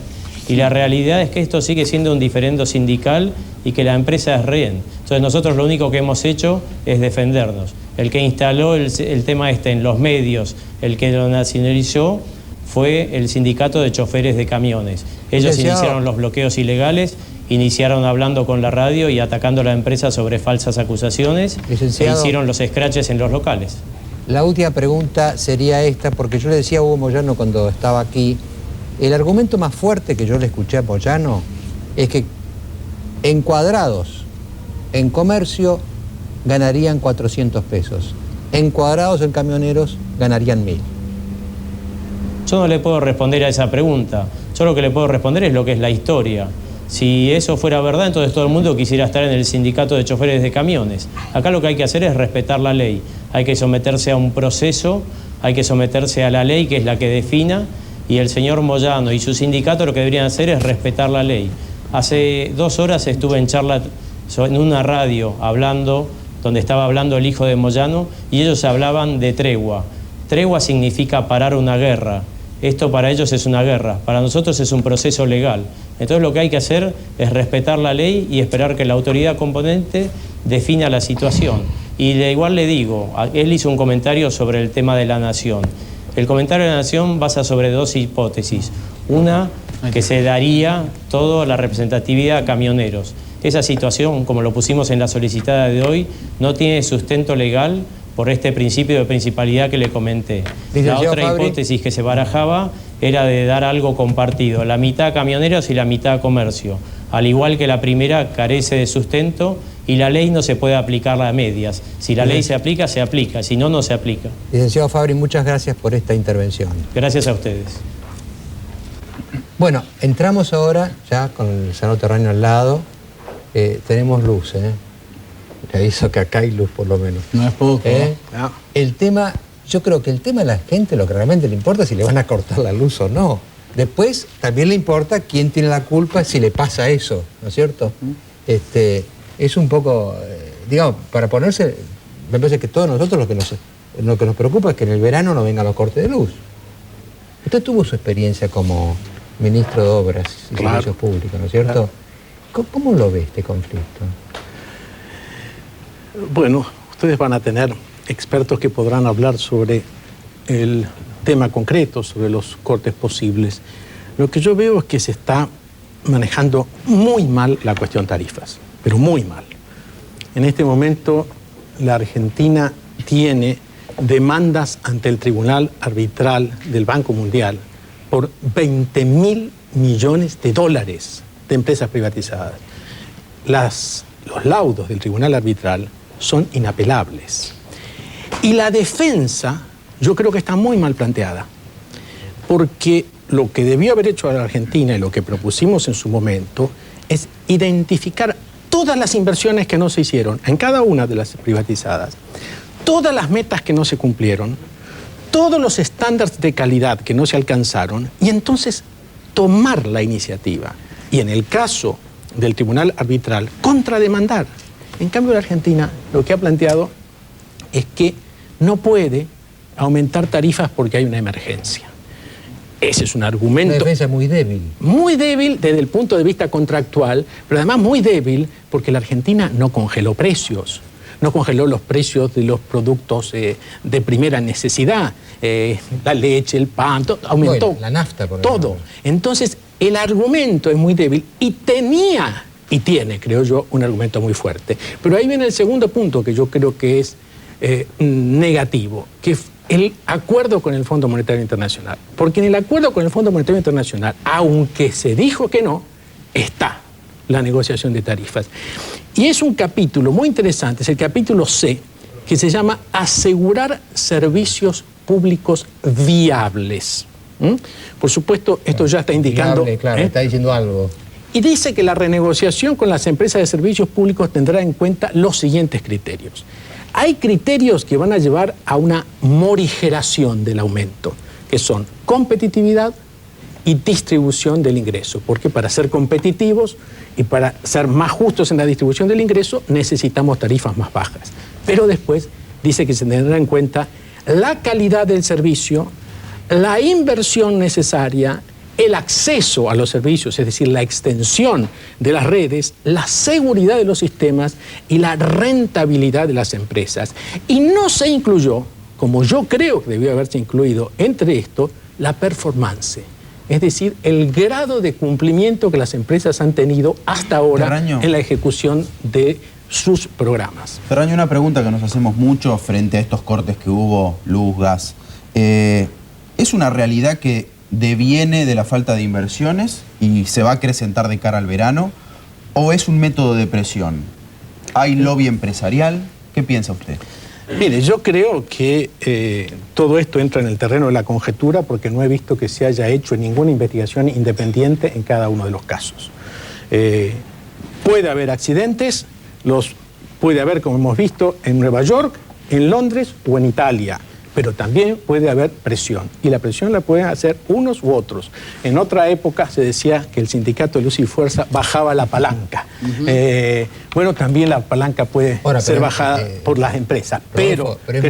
Y la realidad es que esto sigue siendo un diferendo sindical y que la empresa es rehén. Entonces nosotros lo único que hemos hecho es defendernos. El que instaló el tema en los medios, el que lo nacionalizó, fue el sindicato de choferes de camiones. Ellos iniciaron los bloqueos ilegales, iniciaron hablando con la radio y atacando a la empresa sobre falsas acusaciones e hicieron los scratches en los locales.
La última pregunta sería esta, porque yo le decía a Hugo Moyano cuando estaba aquí, el argumento más fuerte que yo le escuché a Moyano es que encuadrados en comercio ganarían 400 pesos, encuadrados en camioneros ganarían 1000.
Yo no le puedo responder a esa pregunta, yo lo que le puedo responder es lo que es la historia. Si eso fuera verdad, entonces todo el mundo quisiera estar en el sindicato de choferes de camiones. Acá lo que hay que hacer es respetar la ley, hay que someterse a un proceso, hay que someterse a la ley que es la que defina. Y el señor Moyano y su sindicato lo que deberían hacer es respetar la ley. Hace 2 horas estuve en charla en una radio donde estaba hablando el hijo de Moyano, y ellos hablaban de tregua. Tregua significa parar una guerra. esto para ellos es una guerra, para nosotros es un proceso legal. Entonces lo que hay que hacer es respetar la ley y esperar que la autoridad componente defina la situación. Y igual le digo, él hizo un comentario sobre el tema de la nación. El comentario de la nación basa sobre dos hipótesis. Una, que se daría toda la representatividad a camioneros. Esa situación, como lo pusimos en la solicitada de hoy, no tiene sustento legal por este principio de principalidad que le comenté. La otra hipótesis que se barajaba era de dar algo compartido, la mitad a camioneros y la mitad a comercio. Al igual que la primera carece de sustento y la ley no se puede aplicar a medias. Si la ley se aplica, si no, no se aplica.
Licenciado Fabri, muchas gracias por esta intervención.
Gracias a ustedes.
Bueno, entramos ahora ya con el Senado Terráneo al lado. Tenemos luz, Le aviso que acá hay luz por lo menos.
No es poco.
No. El tema, yo creo que el tema de la gente lo que realmente le importa es si le van a cortar la luz o no. Después también le importa quién tiene la culpa si le pasa eso, ¿no es cierto? Es un poco, digamos, para ponerse, me parece que todos nosotros lo que nos preocupa es que en el verano no vengan los cortes de luz. Usted tuvo su experiencia como ministro de Obras y Servicios Públicos, ¿no es cierto? Claro. ¿Cómo lo ve este conflicto?
Bueno, ustedes van a tener expertos que podrán hablar sobre el tema concreto, sobre los cortes posibles. Lo que yo veo es que se está manejando muy mal la cuestión tarifas, pero muy mal. En este momento la Argentina tiene demandas ante el Tribunal Arbitral del Banco Mundial por 20.000 millones de dólares de empresas privatizadas. Los laudos del Tribunal Arbitral son inapelables. Y la defensa, yo creo que está muy mal planteada, porque lo que debió haber hecho la Argentina y lo que propusimos en su momento es identificar todas las inversiones que no se hicieron en cada una de las privatizadas, todas las metas que no se cumplieron, todos los estándares de calidad que no se alcanzaron, y entonces tomar la iniciativa. Y en el caso del Tribunal Arbitral, contrademandar. En cambio, la Argentina lo que ha planteado es que no puede aumentar tarifas porque hay una emergencia. Ese es un argumento...
Una defensa muy débil.
Muy débil desde el punto de vista contractual, pero además muy débil porque la Argentina no congeló precios. No congeló los precios de los productos de primera necesidad. La leche, el pan, todo, aumentó.
Bueno, la nafta, por
todo.
ejemplo.
Entonces, el argumento es muy débil y tenía, y tiene, creo yo, un argumento muy fuerte. Pero ahí viene el segundo punto que yo creo que es negativo, que es el acuerdo con el Fondo Monetario Internacional. Porque en el acuerdo con el Fondo Monetario Internacional, aunque se dijo que no, está la negociación de tarifas. Y es un capítulo muy interesante, es el capítulo C, que se llama Asegurar servicios públicos viables. Por supuesto, esto ya está indicando...
Viable, claro, está diciendo algo.
Y dice que la renegociación con las empresas de servicios públicos tendrá en cuenta los siguientes criterios. Hay criterios que van a llevar a una morigeración del aumento, que son competitividad y distribución del ingreso, porque para ser competitivos y para ser más justos en la distribución del ingreso necesitamos tarifas más bajas. Pero después dice que se tendrá en cuenta la calidad del servicio, la inversión necesaria, el acceso a los servicios, es decir, la extensión de las redes, la seguridad de los sistemas y la rentabilidad de las empresas. Y no se incluyó, como yo creo que debió haberse incluido entre esto, la performance. Es decir, el grado de cumplimiento que las empresas han tenido hasta ahora
Terraño,
en la ejecución de sus programas.
Terraño, una pregunta que nos hacemos mucho frente a estos cortes que hubo, luz, gas. ¿Es una realidad que deviene de la falta de inversiones y se va a acrecentar de cara al verano? ¿O es un método de presión? ¿Hay lobby empresarial? ¿Qué piensa usted?
Mire, yo creo que todo esto entra en el terreno de la conjetura porque no he visto que se haya hecho ninguna investigación independiente en cada uno de los casos. Puede haber accidentes, los puede haber, como hemos visto, en Nueva York, en Londres o en Italia, pero también puede haber presión. Y la presión la pueden hacer unos u otros. En otra época se decía que el sindicato de Luz y Fuerza bajaba la palanca. Bueno, también la palanca puede ser bajada por las empresas. Pero
es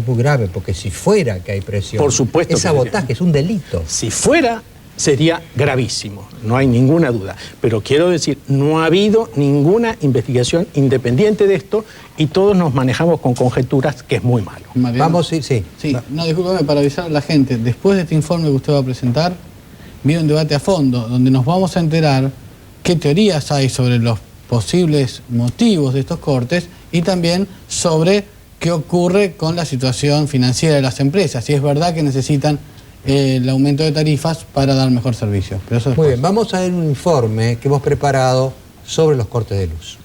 muy grave, porque si fuera que hay presión,
por supuesto,
es sabotaje, es un delito.
Si fuera, sería gravísimo, no hay ninguna duda. Pero quiero decir, no ha habido ninguna investigación independiente de esto y todos nos manejamos con conjeturas, que es muy malo.
Mariano,
vamos, sí.
No, discúlpame, para avisar a la gente, después de este informe que usted va a presentar, viene un debate a fondo, donde nos vamos a enterar qué teorías hay sobre los posibles motivos de estos cortes y también sobre qué ocurre con la situación financiera de las empresas, si es verdad que necesitan el aumento de tarifas para dar mejor servicio. Pero eso
muy bien, vamos a ver un informe que hemos preparado sobre los cortes de luz.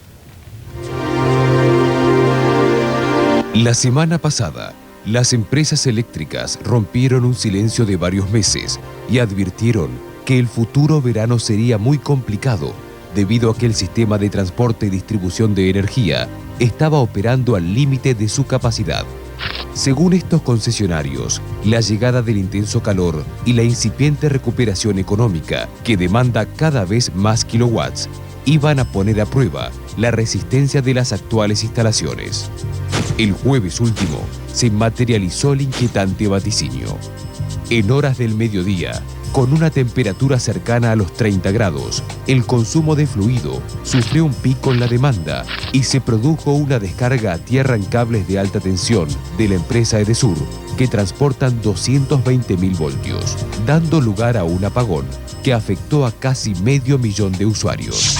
La semana pasada, las empresas eléctricas rompieron un silencio de varios meses y advirtieron que el futuro verano sería muy complicado debido a que el sistema de transporte y distribución de energía estaba operando al límite de su capacidad. Según estos concesionarios, la llegada del intenso calor y la incipiente recuperación económica, que demanda cada vez más kilowatts, iban a poner a prueba la resistencia de las actuales instalaciones. El jueves último se materializó el inquietante vaticinio. En horas del mediodía, con una temperatura cercana a los 30 grados, el consumo de fluido sufrió un pico en la demanda y se produjo una descarga a tierra en cables de alta tensión de la empresa Edesur, que transportan 220.000 voltios, dando lugar a un apagón que afectó a casi 500.000 de usuarios.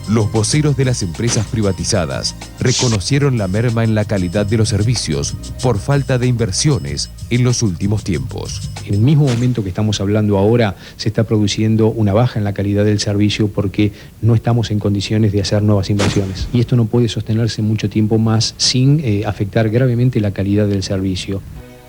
Los voceros de las empresas privatizadas reconocieron la merma en la calidad de los servicios por falta de inversiones en los últimos tiempos.
En el mismo momento que estamos hablando ahora, se está produciendo una baja en la calidad del servicio porque no estamos en condiciones de hacer nuevas inversiones. Y esto no puede sostenerse mucho tiempo más sin afectar gravemente la calidad del servicio.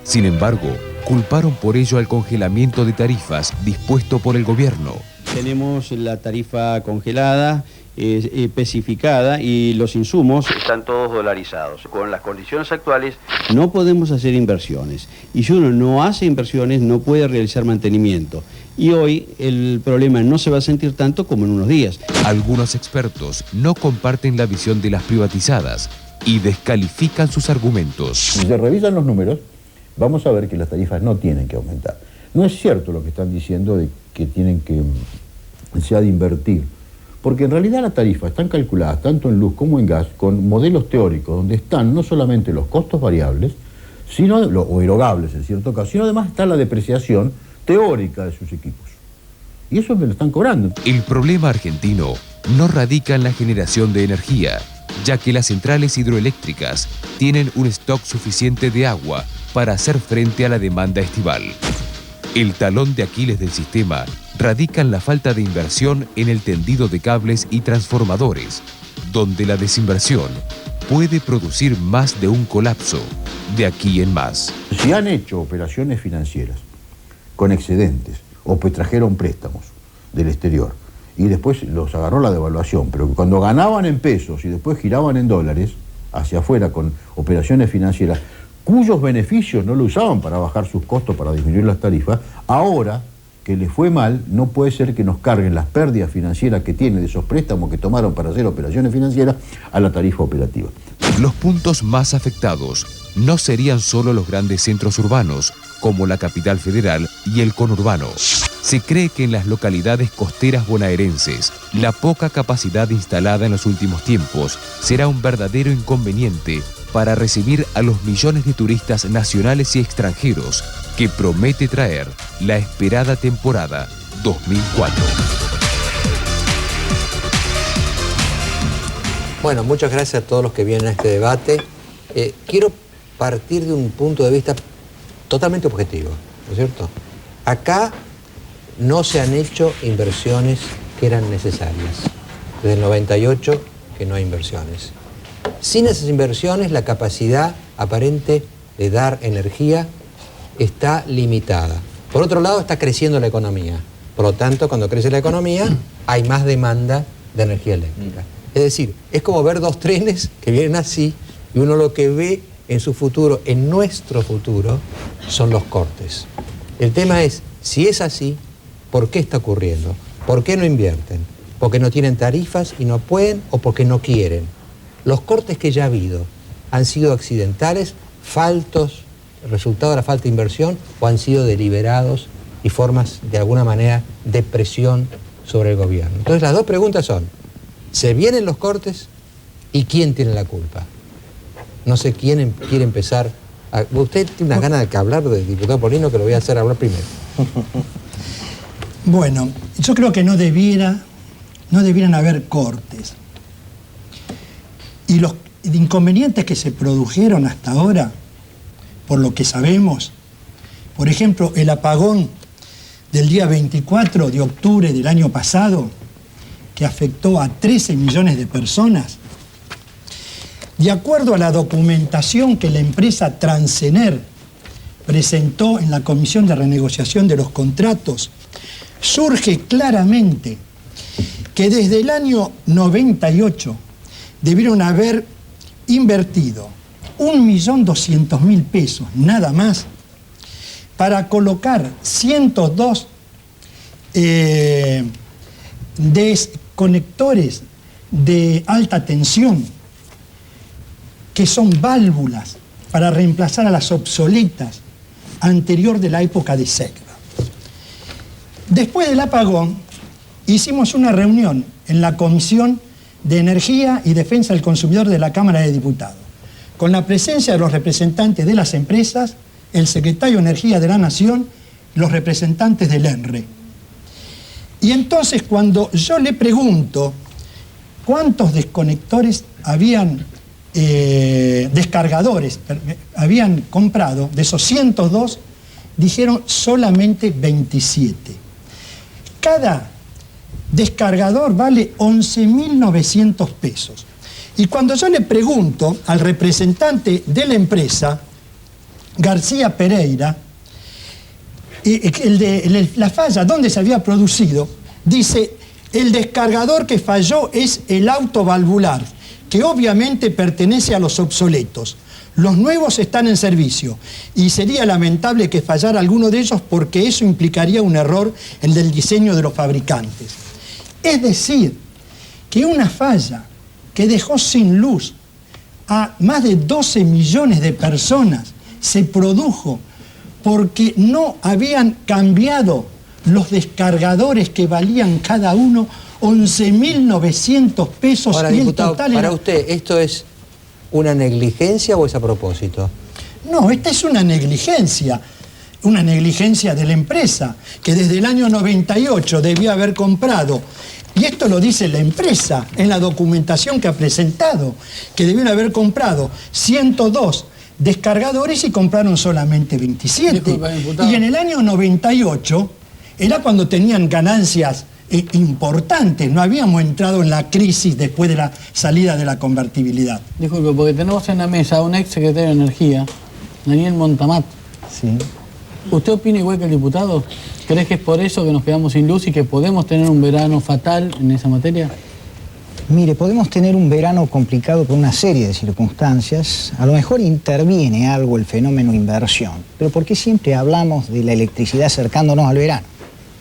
Sin embargo, culparon por ello al congelamiento de tarifas dispuesto por el gobierno.
Tenemos la tarifa congelada, especificada, y los insumos están todos dolarizados. Con las condiciones actuales no podemos hacer inversiones, y si uno no hace inversiones no puede realizar mantenimiento, y hoy el problema no se va a sentir tanto como en unos días.
Algunos expertos no comparten la visión de las privatizadas y descalifican sus argumentos.
Si se revisan los números, vamos a ver que las tarifas no tienen que aumentar. No es cierto lo que están diciendo de que tienen que se ha de invertir, porque en realidad las tarifas están calculadas tanto en luz como en gas con modelos teóricos donde están no solamente los costos variables, sino o erogables en cierto caso, sino además está la depreciación teórica de sus equipos. Y eso me lo están cobrando.
El problema argentino no radica en la generación de energía, ya que las centrales hidroeléctricas tienen un stock suficiente de agua para hacer frente a la demanda estival. El talón de Aquiles del sistema radica en la falta de inversión en el tendido de cables y transformadores, donde la desinversión puede producir más de un colapso de aquí en más.
Si han hecho operaciones financieras con excedentes o pues trajeron préstamos del exterior y después los agarró la devaluación, pero cuando ganaban en pesos y después giraban en dólares hacia afuera con operaciones financieras cuyos beneficios no lo usaban para bajar sus costos, para disminuir las tarifas, ahora que les fue mal, no puede ser que nos carguen las pérdidas financieras que tienen de esos préstamos que tomaron para hacer operaciones financieras a la tarifa operativa.
Los puntos más afectados no serían solo los grandes centros urbanos, como la capital federal y el conurbano. Se cree que en las localidades costeras bonaerenses, la poca capacidad instalada en los últimos tiempos será un verdadero inconveniente para recibir a los millones de turistas nacionales y extranjeros que promete traer la esperada temporada 2004.
Bueno, muchas gracias a todos los que vienen a este debate. Quiero partir de un punto de vista totalmente objetivo, ¿no es cierto? Acá no se han hecho inversiones que eran necesarias. Desde el 98 que no hay inversiones. Sin esas inversiones, la capacidad aparente de dar energía está limitada. Por otro lado, está creciendo la economía. Por lo tanto, cuando crece la economía, hay más demanda de energía eléctrica. Es decir, es como ver dos trenes que vienen así y uno lo que ve en su futuro, en nuestro futuro, son los cortes. El tema es, si es así, ¿por qué está ocurriendo? ¿Por qué no invierten? ¿Porque no tienen tarifas y no pueden o porque no quieren? Los cortes que ya ha habido han sido accidentales, faltos, resultado de la falta de inversión, o han sido deliberados y formas de alguna manera de presión sobre el gobierno. Entonces las dos preguntas son, ¿se vienen los cortes y quién tiene la culpa? No sé quién quiere empezar. Usted tiene unas ganas de hablar del diputado Polino, que lo voy a hacer hablar primero.
Bueno, yo creo que no debieran haber cortes. Y los inconvenientes que se produjeron hasta ahora, por lo que sabemos, por ejemplo, el apagón del día 24 de octubre del año pasado, que afectó a 13 millones de personas, de acuerdo a la documentación que la empresa Transener presentó en la Comisión de Renegociación de los Contratos, surge claramente que desde el año 98 debieron haber invertido 1.200.000 pesos, nada más, para colocar 102 desconectores de alta tensión, que son válvulas para reemplazar a las obsoletas anterior de la época de Segda. Después del apagón, hicimos una reunión en la Comisión de Energía y Defensa del Consumidor de la Cámara de Diputados, con la presencia de los representantes de las empresas, el secretario de Energía de la Nación, los representantes del ENRE. Y entonces, cuando yo le pregunto cuántos desconectores descargadores habían comprado, de esos 102, dijeron solamente 27. Cada descargador vale 11.900 pesos. Y cuando yo le pregunto al representante de la empresa, García Pereira, la falla donde se había producido, dice, el descargador que falló es el autovalvular, que obviamente pertenece a los obsoletos. Los nuevos están en servicio y sería lamentable que fallara alguno de ellos porque eso implicaría un error en el diseño de los fabricantes. Es decir, que una falla que dejó sin luz a más de 12 millones de personas se produjo porque no habían cambiado los descargadores que valían cada uno 11.900 pesos.
Ahora,
y
diputado,
el total
para
era...
usted, ¿esto es una negligencia o es a propósito?
No, esta es una negligencia de la empresa, que desde el año 98 debía haber comprado, y esto lo dice la empresa en la documentación que ha presentado, que debieron haber comprado 102 descargadores y compraron solamente 27.
Disculpa, diputado.
Y en el año 98 era cuando tenían ganancias importantes, no habíamos entrado en la crisis después de la salida de la convertibilidad.
Disculpe, porque tenemos en la mesa a un ex secretario de Energía, Daniel Montamat.
Sí.
¿Usted opina igual que el diputado? ¿Crees que es por eso que nos quedamos sin luz y que podemos tener un verano fatal en esa materia?
Mire, podemos tener un verano complicado por una serie de circunstancias. A lo mejor interviene algo el fenómeno inversión. Pero ¿por qué siempre hablamos de la electricidad acercándonos al verano?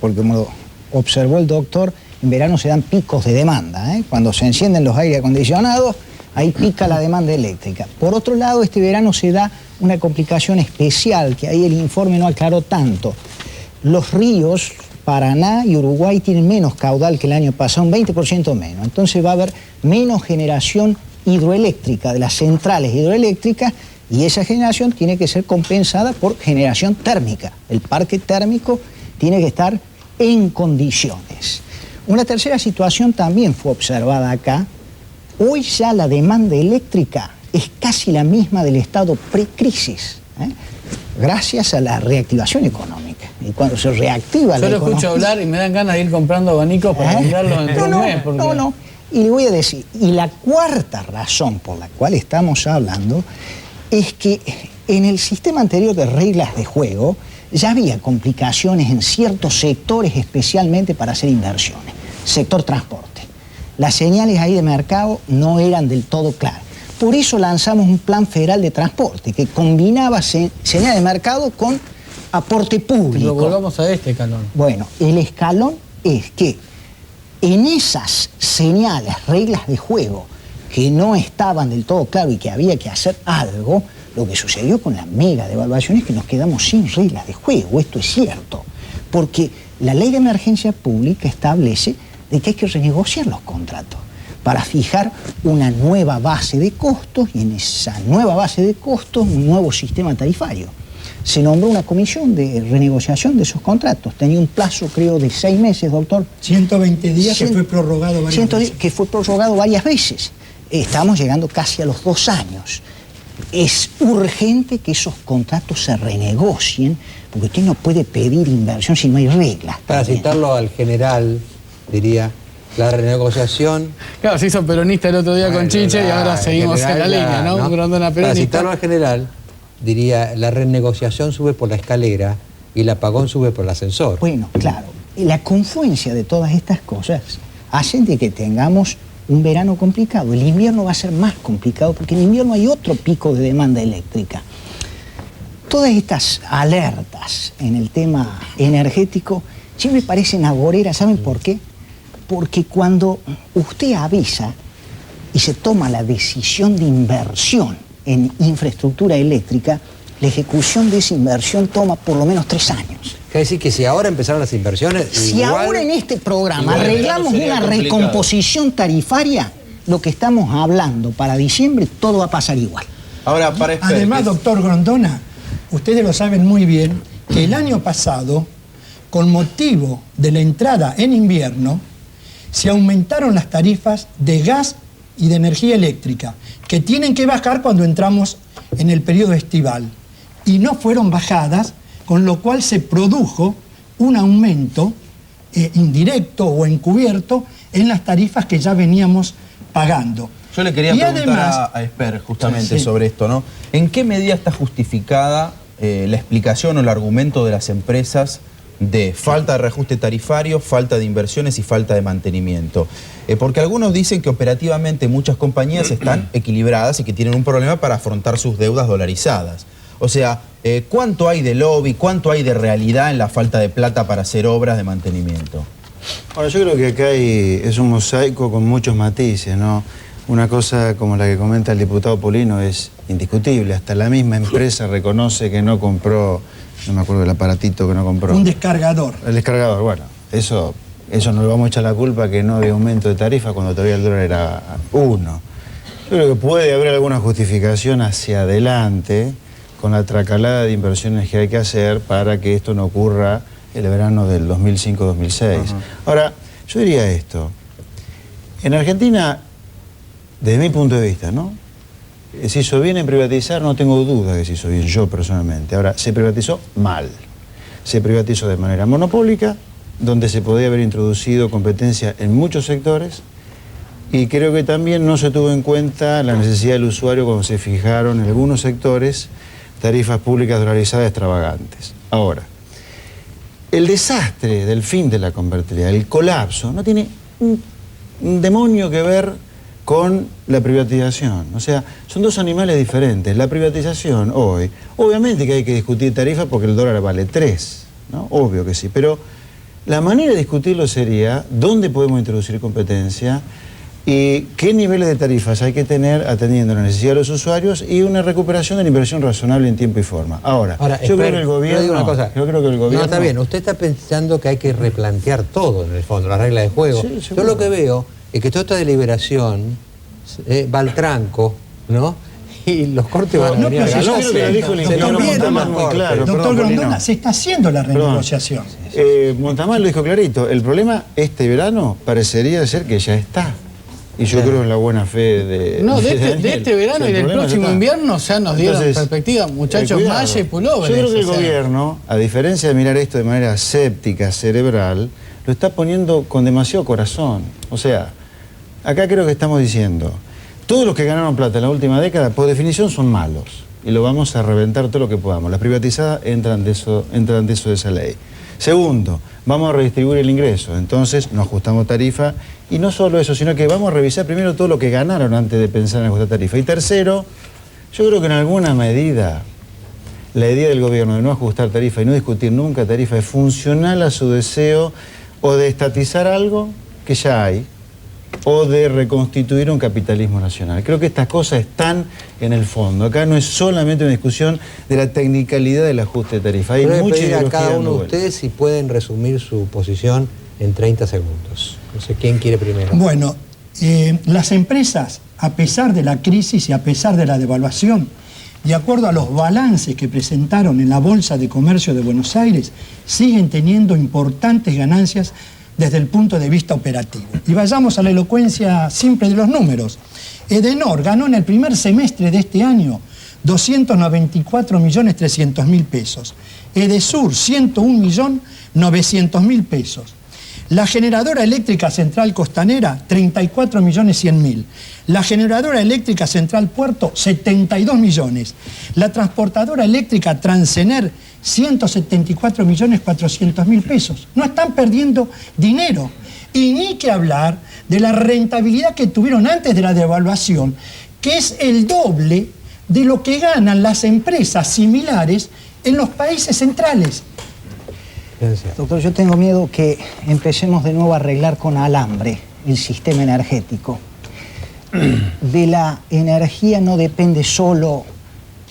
Porque como observó el doctor, en verano se dan picos de demanda, ¿eh? Cuando se encienden los aire acondicionados, ahí pica la demanda eléctrica. Por otro lado, este verano se da una complicación especial, que ahí el informe no aclaró tanto. Los ríos, Paraná y Uruguay, tienen menos caudal que el año pasado, un 20% menos. Entonces va a haber menos generación hidroeléctrica de las centrales hidroeléctricas, y esa generación tiene que ser compensada por generación térmica. El parque térmico tiene que estar en condiciones. Una tercera situación también fue observada acá. Hoy ya la demanda eléctrica es casi la misma del estado pre-crisis, ¿eh? Gracias a la reactivación económica. Y cuando se reactiva la economía...
Yo lo escucho hablar y me dan ganas de ir comprando abanicos para venderlos dentro de un mes. Porque...
No. Y le voy a decir, y la cuarta razón por la cual estamos hablando es que en el sistema anterior de reglas de juego ya había complicaciones en ciertos sectores, especialmente para hacer inversiones. Sector transporte. Las señales ahí de mercado no eran del todo claras. Por eso lanzamos un plan federal de transporte que combinaba señal de mercado con aporte público.
Pero volvamos a este escalón.
Bueno, el escalón es que en esas señales, reglas de juego, que no estaban del todo claras y que había que hacer algo, lo que sucedió con la mega devaluación es que nos quedamos sin reglas de juego. Esto es cierto, porque la ley de emergencia pública establece de que hay que renegociar los contratos para fijar una nueva base de costos y en esa nueva base de costos un nuevo sistema tarifario. Se nombró una comisión de renegociación de esos contratos. Tenía un plazo, creo, de 6 meses, doctor.
120 días que fue prorrogado varias veces.
Que fue prorrogado varias veces. Estamos llegando casi a los 2 años. Es urgente que esos contratos se renegocien, porque usted no puede pedir inversión si no hay reglas.
Para citarlo al general, diría, la renegociación...
Claro, se hizo peronista el otro día con Chiche y ahora seguimos en la línea, ¿no? Grondona peronista.
Para citarlo al general, diría, la renegociación sube por la escalera y el apagón sube por el ascensor.
Bueno, claro. La confluencia de todas estas cosas hacen de que tengamos un verano complicado. El invierno va a ser más complicado porque en invierno hay otro pico de demanda eléctrica. Todas estas alertas en el tema energético siempre parecen agoreras. ¿Saben por qué? Porque cuando usted avisa y se toma la decisión de inversión en infraestructura eléctrica, la ejecución de esa inversión toma por lo menos 3 años.
Quiere decir que si ahora empezaron las inversiones...
Si ahora en este programa arreglamos una recomposición tarifaria, lo que estamos hablando para diciembre, todo va a pasar igual.
Ahora, para
Además, doctor Grondona, ustedes lo saben muy bien, que el año pasado, con motivo de la entrada en invierno, se aumentaron las tarifas de gas y de energía eléctrica, que tienen que bajar cuando entramos en el periodo estival. Y no fueron bajadas, con lo cual se produjo un aumento indirecto o encubierto en las tarifas que ya veníamos pagando.
Yo le quería preguntar a Esper justamente sobre esto, ¿no? ¿En qué medida está justificada la explicación o el argumento de las empresas de falta de reajuste tarifario, falta de inversiones y falta de mantenimiento? Porque algunos dicen que operativamente muchas compañías están equilibradas y que tienen un problema para afrontar sus deudas dolarizadas. O sea, ¿cuánto hay de lobby, cuánto hay de realidad en la falta de plata para hacer obras de mantenimiento?
Ahora, yo creo que acá es un mosaico con muchos matices, ¿no? Una cosa como la que comenta el diputado Polino es indiscutible. Hasta la misma empresa reconoce que no compró, no me acuerdo del aparatito que no compró.
Un descargador.
El descargador, bueno, eso no le vamos a echar la culpa que no había aumento de tarifa cuando todavía el dólar era 1. Yo creo que puede haber alguna justificación hacia adelante con la tracalada de inversiones que hay que hacer para que esto no ocurra el verano del 2005-2006. Ahora, yo diría esto. En Argentina, desde mi punto de vista, ¿no? Se hizo bien en privatizar, no tengo duda que se hizo bien yo personalmente. Ahora, se privatizó mal. Se privatizó de manera monopólica, donde se podía haber introducido competencia en muchos sectores, y creo que también no se tuvo en cuenta la necesidad del usuario cuando se fijaron en algunos sectores tarifas públicas dolarizadas extravagantes. Ahora, el desastre del fin de la convertibilidad, el colapso, no tiene un demonio que ver con la privatización. O sea, son dos animales diferentes. La privatización hoy, obviamente que hay que discutir tarifas porque el dólar vale 3, ¿no? Obvio que sí, pero la manera de discutirlo sería dónde podemos introducir competencia y qué niveles de tarifas hay que tener atendiendo la necesidad de los usuarios y una recuperación de la inversión razonable en tiempo y forma. Ahora yo creo que el gobierno...
Digo una cosa.
Yo creo que el gobierno...
No, está bien. Usted está pensando que hay que replantear todo, en el fondo, las reglas de juego.
Sí,
yo lo que veo es que toda esta deliberación va al tranco, ¿no? Y los cortes van a venir a
galope. Doctor Grondona, se está haciendo la renegociación.
Montamar lo dijo clarito. El problema este verano parecería ser que ya está. Y yo creo en la buena fe de...
No, de este verano y del próximo invierno ya nos dieron perspectiva, muchachos, malla y pullover.
Yo creo que el gobierno, a diferencia de mirar esto de manera séptica, cerebral, lo está poniendo con demasiado corazón. O sea, acá creo que estamos diciendo, todos los que ganaron plata en la última década, por definición, son malos. Y lo vamos a reventar todo lo que podamos. Las privatizadas entran de esa ley. Segundo, vamos a redistribuir el ingreso, entonces nos ajustamos tarifa, y no solo eso, sino que vamos a revisar primero todo lo que ganaron antes de pensar en ajustar tarifa. Y tercero, yo creo que en alguna medida la idea del gobierno de no ajustar tarifa y no discutir nunca tarifa es funcional a su deseo o de estatizar algo que ya hay, o de reconstituir un capitalismo nacional. Creo que estas cosas están en el fondo. Acá no es solamente una discusión de la tecnicalidad del ajuste de tarifa. Hay mucha
pedir a
ideología
cada uno
dando
de
vueltas.
ustedes si pueden resumir su posición en 30 segundos. No sé quién quiere primero.
Bueno, las empresas, a pesar de la crisis y a pesar de la devaluación, de acuerdo a los balances que presentaron en la Bolsa de Comercio de Buenos Aires, siguen teniendo importantes ganancias desde el punto de vista operativo. Y vayamos a la elocuencia simple de los números. Edenor ganó en el primer semestre de este año 294.300.000 pesos. Edesur, 101.900.000 pesos. La generadora eléctrica central costanera, 34.100.000. La generadora eléctrica central Puerto, 72 millones. La transportadora eléctrica Transener, 174.400.000 pesos. No están perdiendo dinero. Y ni que hablar de la rentabilidad que tuvieron antes de la devaluación, que es el doble de lo que ganan las empresas similares en los países centrales.
Doctor, yo tengo miedo que empecemos de nuevo a arreglar con alambre el sistema energético. De la energía no depende solo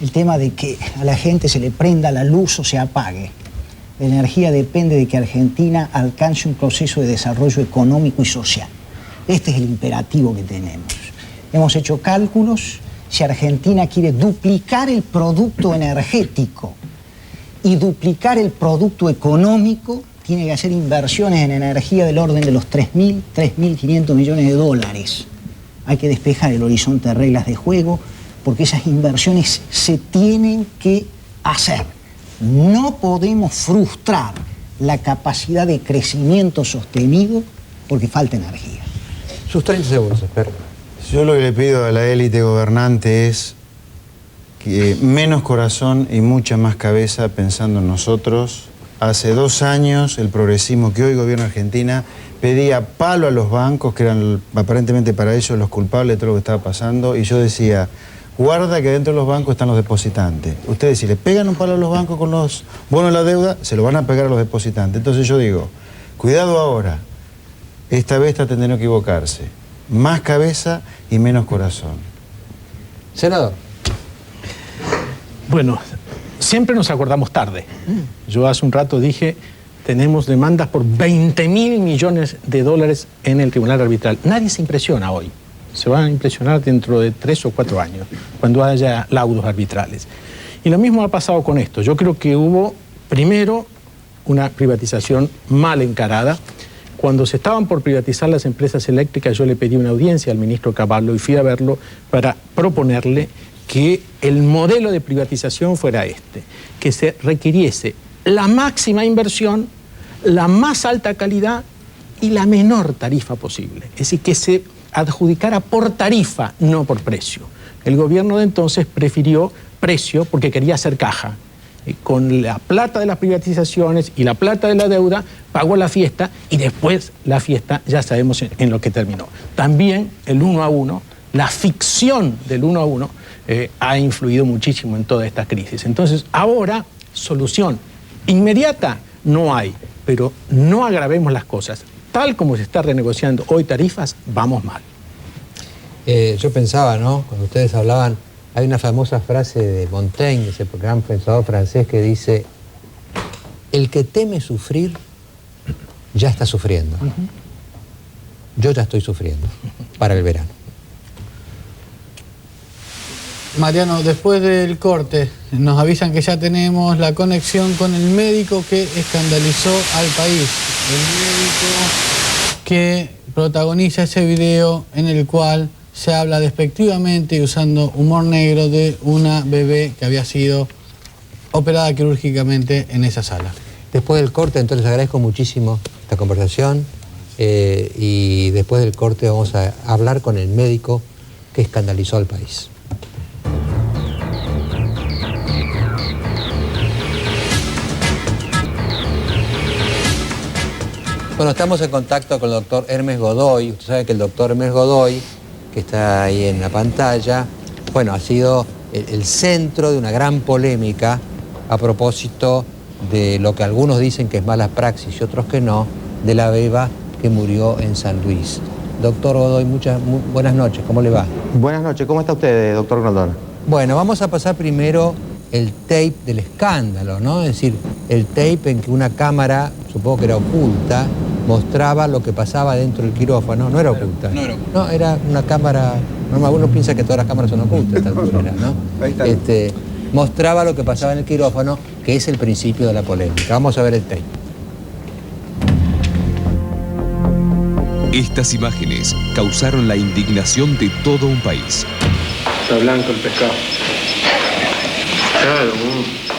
el tema de que a la gente se le prenda la luz o se apague. La energía depende de que Argentina alcance un proceso de desarrollo económico y social. Este es el imperativo que tenemos. Hemos hecho cálculos. Si Argentina quiere duplicar el producto energético y duplicar el producto económico, tiene que hacer inversiones en energía del orden de los 3.500 millones de dólares. Hay que despejar el horizonte de reglas de juego porque esas inversiones se tienen que hacer. No podemos frustrar la capacidad de crecimiento sostenido porque falta energía.
Sus 30 segundos, espero.
Yo lo que le pido a la élite gobernante es que menos corazón y mucha más cabeza pensando en nosotros. Hace 2 años el progresismo que hoy gobierna Argentina pedía palo a los bancos, que eran aparentemente para ellos los culpables de todo lo que estaba pasando, y yo decía, guarda que dentro de los bancos están los depositantes. Ustedes si le pegan un palo a los bancos con los bonos de la deuda, se lo van a pegar a los depositantes. Entonces yo digo, cuidado ahora, esta vez está tendiendo a equivocarse. Más cabeza y menos corazón.
Senador.
Bueno, siempre nos acordamos tarde. Yo hace un rato dije, tenemos demandas por 20.000 millones de dólares en el Tribunal Arbitral. Nadie se impresiona hoy. Se van a impresionar dentro de 3 o 4 años, cuando haya laudos arbitrales. Y lo mismo ha pasado con esto. Yo creo que hubo, primero, una privatización mal encarada. Cuando se estaban por privatizar las empresas eléctricas, yo le pedí una audiencia al ministro Cavallo y fui a verlo para proponerle que el modelo de privatización fuera este, que se requiriese la máxima inversión, la más alta calidad y la menor tarifa posible. Es decir, que se adjudicara por tarifa, no por precio. El gobierno de entonces prefirió precio porque quería hacer caja. Con la plata de las privatizaciones y la plata de la deuda pagó la fiesta y después la fiesta ya sabemos en lo que terminó. También el 1 a 1, la ficción del 1 a 1 ha influido muchísimo en toda esta crisis. Entonces ahora solución inmediata no hay, pero no agravemos las cosas. Tal como se está renegociando hoy tarifas, vamos mal.
Yo pensaba, ¿no? Cuando ustedes hablaban, hay una famosa frase de Montaigne, ese gran pensador francés, que dice, el que teme sufrir, ya está sufriendo. Yo ya estoy sufriendo para el verano.
Mariano, después del corte, nos avisan que ya tenemos la conexión con el médico que escandalizó al país. El médico que protagoniza ese video en el cual se habla despectivamente y usando humor negro de una bebé que había sido operada quirúrgicamente en esa sala.
Después del corte, entonces agradezco muchísimo esta conversación y después del corte vamos a hablar con el médico que escandalizó al país. Bueno, estamos en contacto con el doctor Hermes Godoy. Usted sabe que el doctor Hermes Godoy, que está ahí en la pantalla, bueno, ha sido el centro de una gran polémica a propósito de lo que algunos dicen que es mala praxis y otros que no, de la beba que murió en San Luis. Doctor Godoy, buenas noches, ¿cómo le va?
Buenas noches, ¿cómo está usted, doctor Grondona?
Bueno, vamos a pasar primero el tape del escándalo, ¿no? Es decir, el tape en que una cámara, supongo que era oculta, mostraba lo que pasaba dentro del quirófano. No era oculta. No, era una cámara normal. Uno piensa que todas las cámaras son ocultas, tal manera, ¿no?
Ahí está.
Mostraba lo que pasaba en el quirófano, que es el principio de la polémica. Vamos a ver el tape.
Estas imágenes causaron la indignación de todo un país.
Está blanco el pescado. Claro,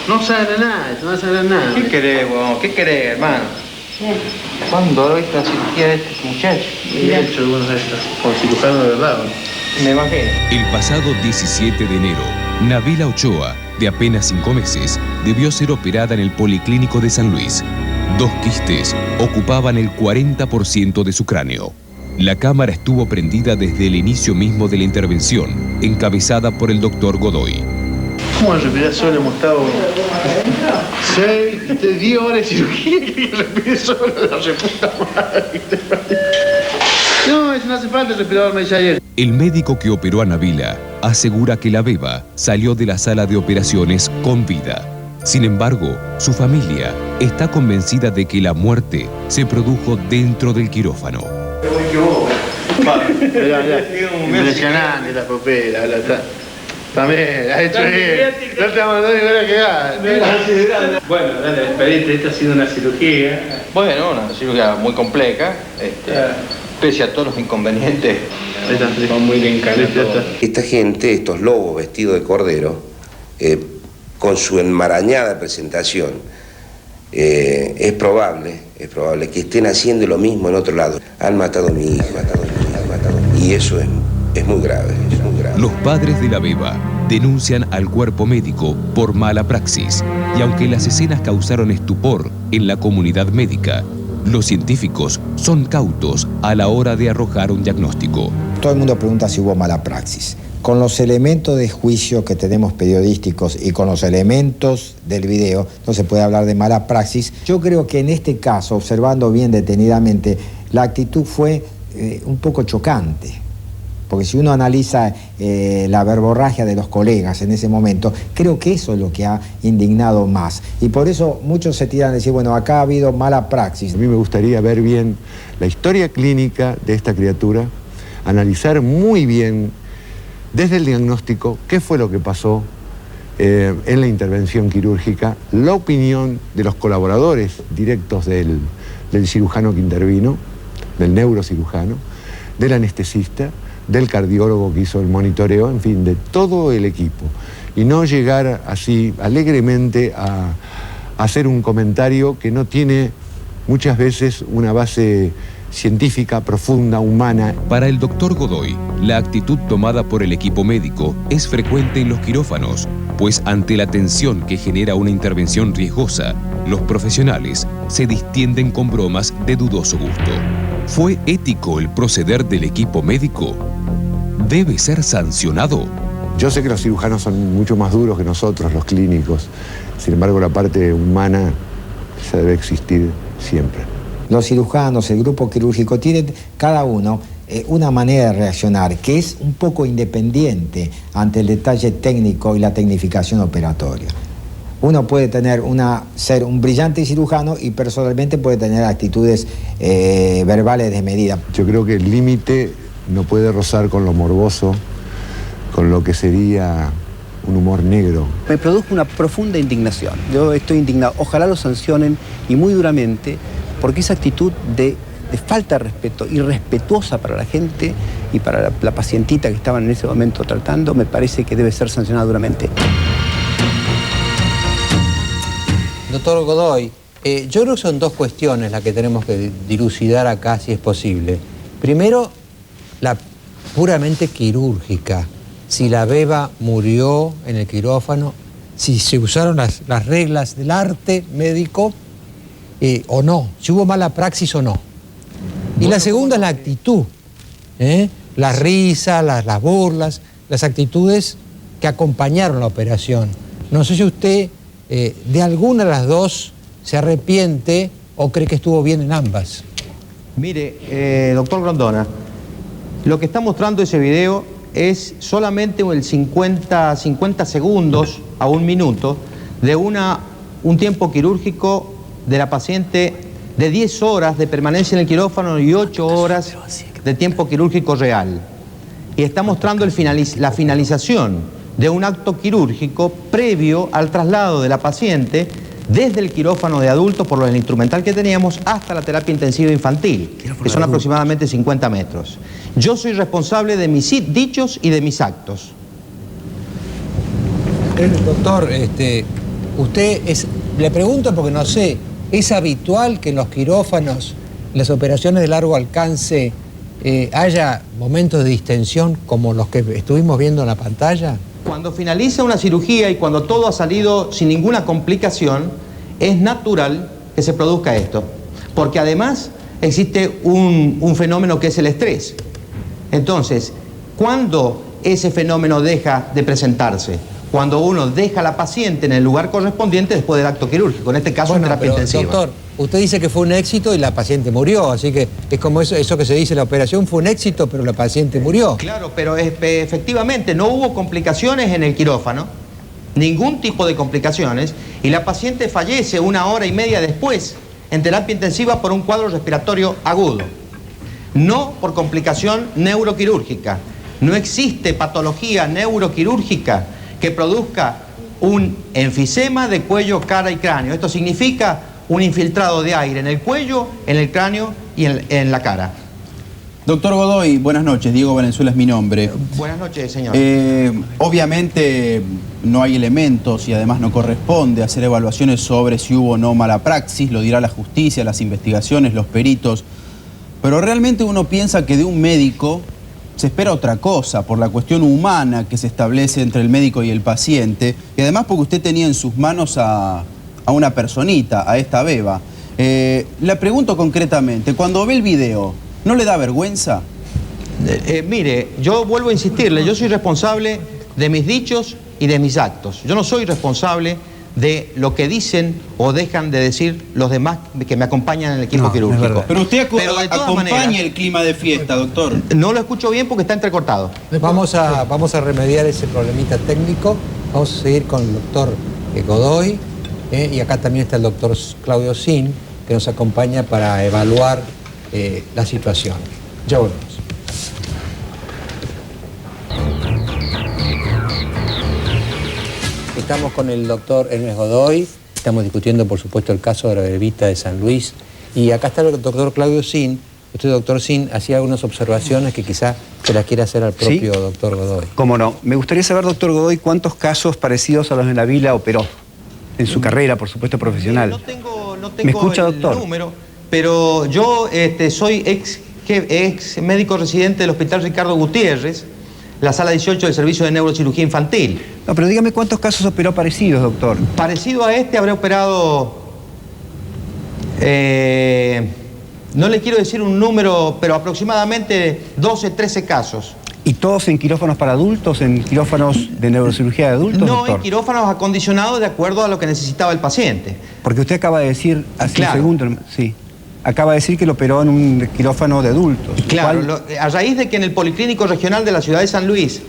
no sabe nada, no sabe nada.
¿Qué querés, huevón? ¿Qué querés, hermano? ¿Cuándo lo viste la cirugía de este muchacho?
He hecho algunas de estas, con cirujano de verdad.
Me imagino.
El pasado 17 de enero, Nabila Ochoa, de apenas 5 meses, debió ser operada en el Policlínico de San Luis. 2 quistes ocupaban el 40% de su cráneo. La cámara estuvo prendida desde el inicio mismo de la intervención, encabezada por el doctor Godoy.
¿Cómo respirar solo? Hemos estado 10 horas de cirugía y respire solo, la reputa madre. No, eso no hace falta el respirador, me dice ayer.
El médico que operó a Nabila asegura que la beba salió de la sala de operaciones con vida. Sin embargo, su familia está convencida de que la muerte se produjo dentro del quirófano.
Impresionante la popera, también, la has hecho bien. No te vamos a dar ninguna cagada. Bueno, dale, despediste, esta ha sido una cirugía.
Bueno, una cirugía muy compleja, pese a todos los inconvenientes.
Son muy bien caletas.
Esta gente, estos lobos vestidos de cordero, con su enmarañada presentación, es probable que estén haciendo lo mismo en otro lado. Han matado a mi hijo, y eso es muy grave,
Los padres de la beba denuncian al cuerpo médico por mala praxis, y aunque las escenas causaron estupor en la comunidad médica, los científicos son cautos a la hora de arrojar un diagnóstico.
Todo el mundo pregunta si hubo mala praxis. Con los elementos de juicio que tenemos periodísticos y con los elementos del video, no se puede hablar de mala praxis. Yo creo que en este caso, observando bien detenidamente, la actitud fue un poco chocante. Porque si uno analiza la verborragia de los colegas en ese momento, creo que eso es lo que ha indignado más. Y por eso muchos se tiran a decir, bueno, acá ha habido mala praxis.
A mí me gustaría ver bien la historia clínica de esta criatura, analizar muy bien desde el diagnóstico qué fue lo que pasó en la intervención quirúrgica, la opinión de los colaboradores directos del cirujano que intervino, del neurocirujano, del anestesista, del cardiólogo que hizo el monitoreo, en fin, de todo el equipo. Y no llegar así alegremente a hacer un comentario que no tiene muchas veces una base científica, profunda, humana.
Para el doctor Godoy, la actitud tomada por el equipo médico es frecuente en los quirófanos, pues ante la tensión que genera una intervención riesgosa, los profesionales se distienden con bromas de dudoso gusto. ¿Fue ético el proceder del equipo médico? ¿Debe ser sancionado?
Yo sé que los cirujanos son mucho más duros que nosotros, los clínicos. Sin embargo, la parte humana esa debe existir siempre.
Los cirujanos, el grupo quirúrgico, tienen cada uno una manera de reaccionar que es un poco independiente ante el detalle técnico y la tecnificación operatoria. Uno puede ser un brillante cirujano y personalmente puede tener actitudes verbales desmedidas.
Yo creo que el límite no puede rozar con lo morboso, con lo que sería un humor negro.
Me produjo una profunda indignación. Yo estoy indignado. Ojalá lo sancionen y muy duramente, porque esa actitud de falta de respeto, irrespetuosa para la gente y para la pacientita que estaban en ese momento tratando, me parece que debe ser sancionada duramente.
Doctor Godoy, yo creo que son 2 cuestiones las que tenemos que dilucidar acá, si es posible. Primero, la puramente quirúrgica. Si la beba murió en el quirófano, si se usaron las reglas del arte médico o no, si hubo mala praxis o no. Y la segunda es la actitud, las risas, las burlas, las actitudes que acompañaron la operación. No sé si usted de alguna de las dos se arrepiente o cree que estuvo bien en ambas.
Mire, doctor Grondona, lo que está mostrando ese video es solamente el 50 segundos a un minuto de un tiempo quirúrgico de la paciente de 10 horas de permanencia en el quirófano y 8 horas de tiempo quirúrgico real. Y está mostrando la finalización de un acto quirúrgico previo al traslado de la paciente desde el quirófano de adultos, por el instrumental que teníamos, hasta la terapia intensiva infantil, que son aproximadamente 50 metros. Yo soy responsable de mis dichos y de mis actos.
Doctor, le pregunto porque no sé, ¿es habitual que en los quirófanos, en las operaciones de largo alcance, haya momentos de distensión como los que estuvimos viendo en la pantalla?
Cuando finaliza una cirugía y cuando todo ha salido sin ninguna complicación, es natural que se produzca esto. Porque además existe un fenómeno que es el estrés. Entonces, ¿cuándo ese fenómeno deja de presentarse? Cuando uno deja a la paciente en el lugar correspondiente después del acto quirúrgico, en este caso en terapia intensiva.
Doctor, usted dice que fue un éxito y la paciente murió, así que es como eso que se dice, la operación fue un éxito, pero la paciente murió.
Claro, pero efectivamente no hubo complicaciones en el quirófano, ningún tipo de complicaciones, y la paciente fallece 1 hora y media después en terapia intensiva por un cuadro respiratorio agudo, no por complicación neuroquirúrgica. No existe patología neuroquirúrgica que produzca un enfisema de cuello, cara y cráneo. Esto significa un infiltrado de aire en el cuello, en el cráneo y en la cara.
Doctor Godoy, buenas noches. Diego Valenzuela es mi nombre.
Buenas noches, señor.
Obviamente no hay elementos y además no corresponde hacer evaluaciones sobre si hubo o no mala praxis, lo dirá la justicia, las investigaciones, los peritos. Pero realmente uno piensa que de un médico se espera otra cosa por la cuestión humana que se establece entre el médico y el paciente, y además porque usted tenía en sus manos a una personita, a esta beba. Le pregunto concretamente, cuando ve el video, ¿no le da vergüenza?
Mire, yo vuelvo a insistirle, yo soy responsable de mis dichos y de mis actos. Yo no soy responsable de lo que dicen o dejan de decir los demás que me acompañan en el equipo quirúrgico.
Pero usted acompaña el clima de fiesta, doctor.
No lo escucho bien porque está entrecortado.
Vamos a remediar ese problemita técnico. Vamos a seguir con el doctor Godoy. Y acá también está el doctor Claudio Sin, que nos acompaña para evaluar la situación. Ya volvemos. Estamos con el doctor Ernest Godoy, estamos discutiendo por supuesto el caso de la bebita de San Luis, y acá está el doctor Claudio Sin. Usted, doctor Sin, hacía algunas observaciones que quizá se las quiera hacer al propio doctor Godoy.
Cómo no. Me gustaría saber, doctor Godoy, cuántos casos parecidos a los de la Vila operó en su carrera, por supuesto, profesional.
No tengo
¿Me escucha, doctor?
Número, pero yo soy ex médico residente del Hospital Ricardo Gutiérrez, la sala 18 del Servicio de Neurocirugía Infantil.
No, pero dígame cuántos casos operó parecidos, doctor.
Parecido a este habré operado, no le quiero decir un número, pero aproximadamente 12, 13 casos.
¿Y todos en quirófanos para adultos, en quirófanos de neurocirugía de adultos,
No,
doctor?
en quirófanos acondicionados de acuerdo a lo que necesitaba el paciente.
Porque usted acaba de decir hace
Claro.
un segundo, sí, acaba de decir que lo operó en un quirófano de adultos.
Claro, a raíz de que en el Policlínico Regional de la ciudad de San Luis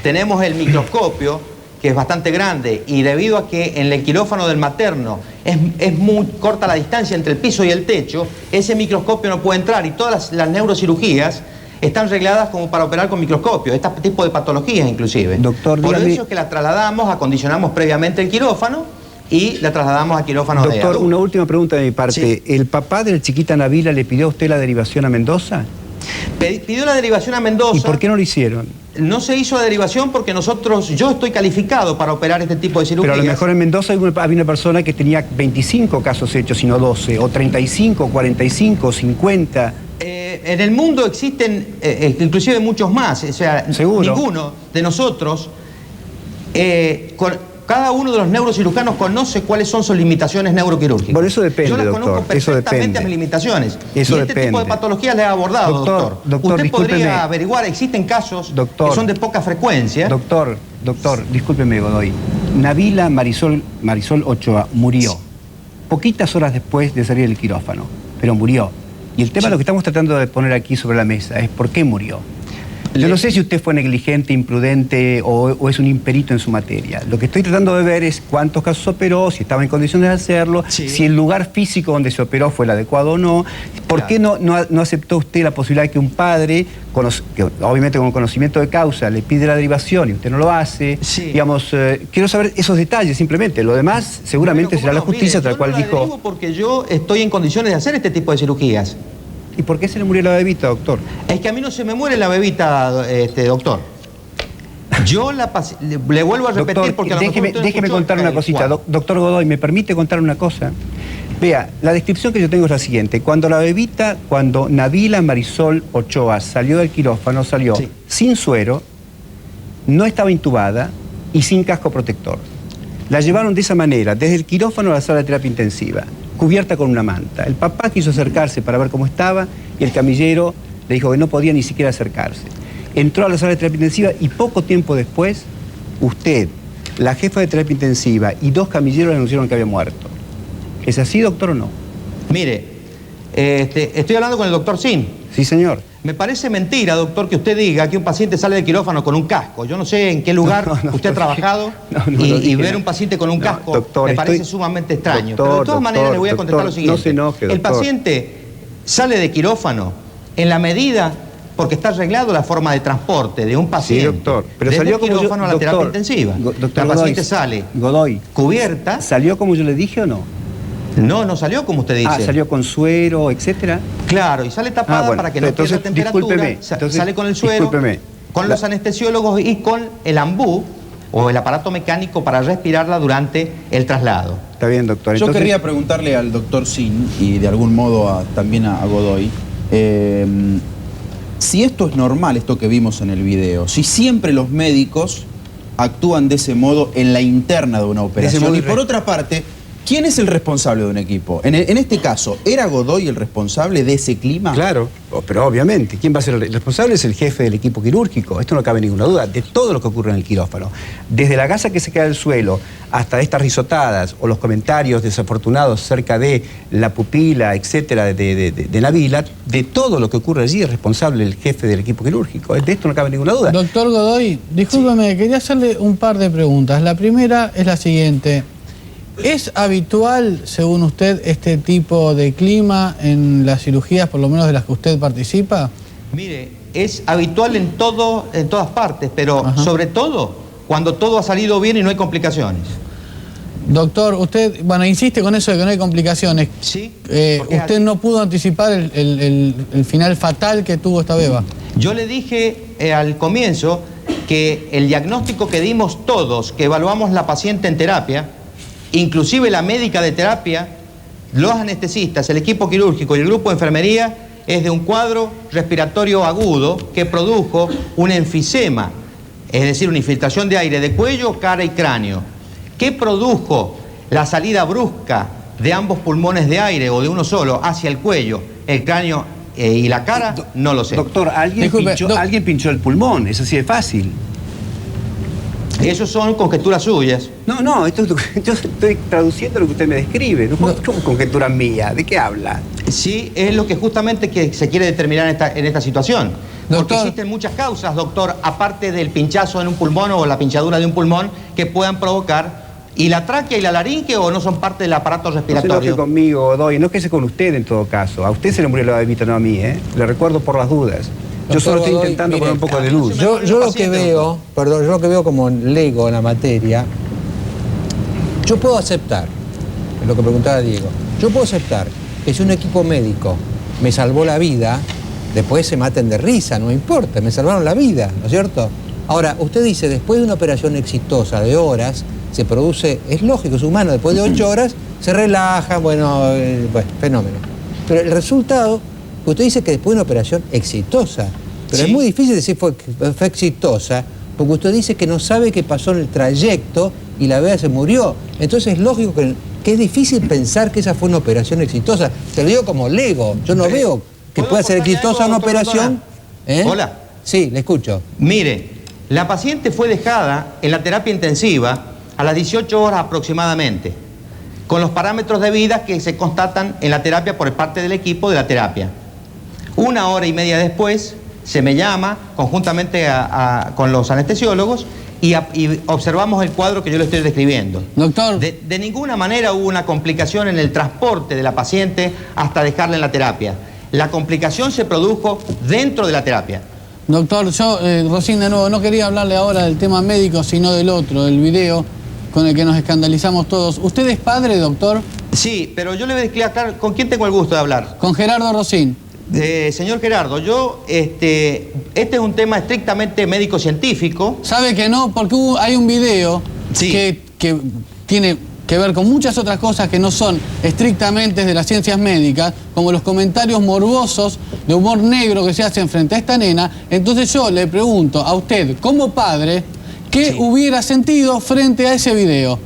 tenemos el microscopio, que es bastante grande, y debido a que en el quirófano del materno es muy corta la distancia entre el piso y el techo, ese microscopio no puede entrar, y todas las neurocirugías están regladas como para operar con microscopio, este tipo de patologías inclusive.
Doctor,
por
dígame...
eso es que la trasladamos, acondicionamos previamente el quirófano y la trasladamos a quirófano de
Doctor,
adultos.
una última pregunta de mi parte.
Sí.
¿El papá del chiquita Nabila le pidió a usted la derivación a Mendoza?
Pidió la derivación a Mendoza.
¿Y por qué no lo hicieron?
No se hizo la derivación porque yo estoy calificado para operar este tipo de cirugías.
Pero a lo mejor en Mendoza había una persona que tenía 25 casos hechos y no 12, o 35, 45, 50...
En el mundo existen inclusive muchos más, o sea,
¿Seguro?
ninguno de nosotros cada uno de los neurocirujanos conoce cuáles son sus limitaciones neuroquirúrgicas.
Bueno, eso depende,
Yo las
doctor.
conozco
Eso
perfectamente
depende.
a mis limitaciones.
Eso
y este
depende.
tipo de patologías le he abordado, doctor. Usted
discúlpeme.
podría averiguar, existen casos
Doctor.
que son de poca frecuencia.
Doctor, discúlpeme, Godoy. Nabila Marisol Ochoa murió poquitas horas después de salir del quirófano, pero murió. Y el tema, lo que estamos tratando de poner aquí sobre la mesa, es por qué murió. Yo no sé si usted fue negligente, imprudente o es un imperito en su materia. Lo que estoy tratando de ver es cuántos casos operó, si estaba en condiciones de hacerlo, si el lugar físico donde se operó fue el adecuado o no. ¿Por qué no aceptó usted la posibilidad de que un padre, que obviamente con conocimiento de causa, le pide la derivación y usted no lo hace? Digamos, quiero saber esos detalles simplemente. Lo demás seguramente será la justicia, tal cual dijo.
Digo porque yo estoy en condiciones de hacer este tipo de cirugías.
¿Y por qué se le murió la bebita, doctor?
Es que a mí no se me muere la bebita, doctor. Yo le vuelvo a repetir,
Doctor,
porque a lo mejor usted no
déjeme
escuchó
contar una cosita. Doctor Godoy, ¿me permite contar una cosa? Vea, la descripción que yo tengo es la siguiente. Cuando Nabila Marisol Ochoa salió del quirófano, salió sin suero, no estaba intubada y sin casco protector. La llevaron de esa manera, desde el quirófano a la sala de terapia intensiva, cubierta con una manta. El papá quiso acercarse para ver cómo estaba y el camillero le dijo que no podía ni siquiera acercarse. Entró a la sala de terapia intensiva y poco tiempo después, usted, la jefa de terapia intensiva y 2 camilleros le anunciaron que había muerto. ¿Es así, doctor, o no?
Mire, estoy hablando con el doctor Sin.
Sí, señor.
Me parece mentira, doctor, que usted diga que un paciente sale del quirófano con un casco. Yo no sé en qué lugar usted ha trabajado y ver un paciente con un casco
doctor,
me parece sumamente extraño. Pero de todas maneras le voy a contestar lo siguiente.
No se enoje,
el
doctor.
paciente sale de quirófano en la medida porque está arreglado la forma de transporte de un paciente.
Sí, doctor. Pero
desde
salió
el
como yo,
quirófano a la terapia intensiva.
Doctor
la paciente
Godoy,
sale
Godoy,
cubierta.
¿Salió como yo le dije o no?
No salió como usted dice.
Ah, salió con suero, etcétera.
Claro, y sale tapada para que no pierda temperatura. Sale con el suero, con los anestesiólogos y con el ambú o el aparato mecánico para respirarla durante el traslado.
Está bien, doctor.
Yo querría preguntarle al doctor Sin y de algún modo también a Godoy, si esto es normal, esto que vimos en el video, si siempre los médicos actúan de ese modo en la interna de una operación. Y por otra parte, ¿quién es el responsable de un equipo? En este caso, ¿era Godoy el responsable de ese clima?
Claro, pero obviamente, ¿quién va a ser el responsable? Es el jefe del equipo quirúrgico. Esto no cabe ninguna duda, de todo lo que ocurre en el quirófano. Desde la gasa que se cae al suelo hasta estas risotadas o los comentarios desafortunados cerca de la pupila, etcétera, de Nabila, de todo lo que ocurre allí es responsable el jefe del equipo quirúrgico. De esto no cabe ninguna duda.
Doctor Godoy, discúlpeme, quería hacerle un par de preguntas. La primera es la siguiente. ¿Es habitual, según usted, este tipo de clima en las cirugías, por lo menos de las que usted participa?
Mire, es habitual en todas partes, pero sobre todo cuando todo ha salido bien y no hay complicaciones.
Doctor, usted, insiste con eso de que no hay complicaciones.
Sí.
¿Usted no pudo anticipar el final fatal que tuvo esta beba?
Yo le dije al comienzo que el diagnóstico que dimos todos, que evaluamos la paciente en terapia, inclusive la médica de terapia, los anestesistas, el equipo quirúrgico y el grupo de enfermería, es de un cuadro respiratorio agudo que produjo un enfisema, es decir, una infiltración de aire de cuello, cara y cráneo. ¿Qué produjo la salida brusca de ambos pulmones de aire o de uno solo hacia el cuello, el cráneo y la cara? No lo sé.
Doctor, alguien pinchó el pulmón, es así de fácil.
Esos son conjeturas suyas.
No, yo estoy traduciendo lo que usted me describe. No, ¿cómo conjetura mía? ¿De qué habla?
Sí, es lo que justamente que se quiere determinar en esta situación. Porque existen muchas causas, doctor, aparte del pinchazo en un pulmón o la pinchadura de un pulmón, que puedan provocar y la tráquea y la laringe, o no son parte del aparato respiratorio.
No se enoje conmigo, Godoy, no quede con usted en todo caso. A usted se le murió la bebita, no a mí, ¿eh? Le recuerdo por las dudas. Yo solo estoy intentando poner un poco de luz.
Yo lo que veo, yo lo que veo como lego en la materia, yo puedo aceptar, es lo que preguntaba Diego, yo puedo aceptar que si un equipo médico me salvó la vida, después se maten de risa, no importa, me salvaron la vida, ¿no es cierto? Ahora, usted dice, después de una operación exitosa de horas, se produce, es lógico, es humano, después de 8 horas se relaja, bueno, fenómeno. Pero el resultado, usted dice que después de una operación exitosa, pero es muy difícil decir fue exitosa, porque usted dice que no sabe qué pasó en el trayecto y la beba se murió. Entonces es lógico que es difícil pensar que esa fue una operación exitosa. Te lo digo como lego, yo no veo que pueda ser exitosa una operación.
Hola.
Sí, le escucho.
Mire, la paciente fue dejada en la terapia intensiva a las 18 horas aproximadamente, con los parámetros de vida que se constatan en la terapia por parte del equipo de la terapia. 1 hora y media después se me llama conjuntamente con los anestesiólogos y observamos el cuadro que yo le estoy describiendo.
Doctor.
De ninguna manera hubo una complicación en el transporte de la paciente hasta dejarla en la terapia. La complicación se produjo dentro de la terapia.
Doctor, yo, Rosín, de nuevo, no quería hablarle ahora del tema médico, sino del otro, del video con el que nos escandalizamos todos. ¿Usted es padre, doctor?
Sí, pero yo le voy a explicar con quién tengo el gusto de hablar.
Con Gerardo Rosín.
Señor Gerardo, este es un tema estrictamente médico-científico.
¿Sabe que no? Porque hay un video que tiene que ver con muchas otras cosas que no son estrictamente de las ciencias médicas, como los comentarios morbosos de humor negro que se hacen frente a esta nena. Entonces yo le pregunto a usted, como padre, ¿qué hubiera sentido frente a ese video?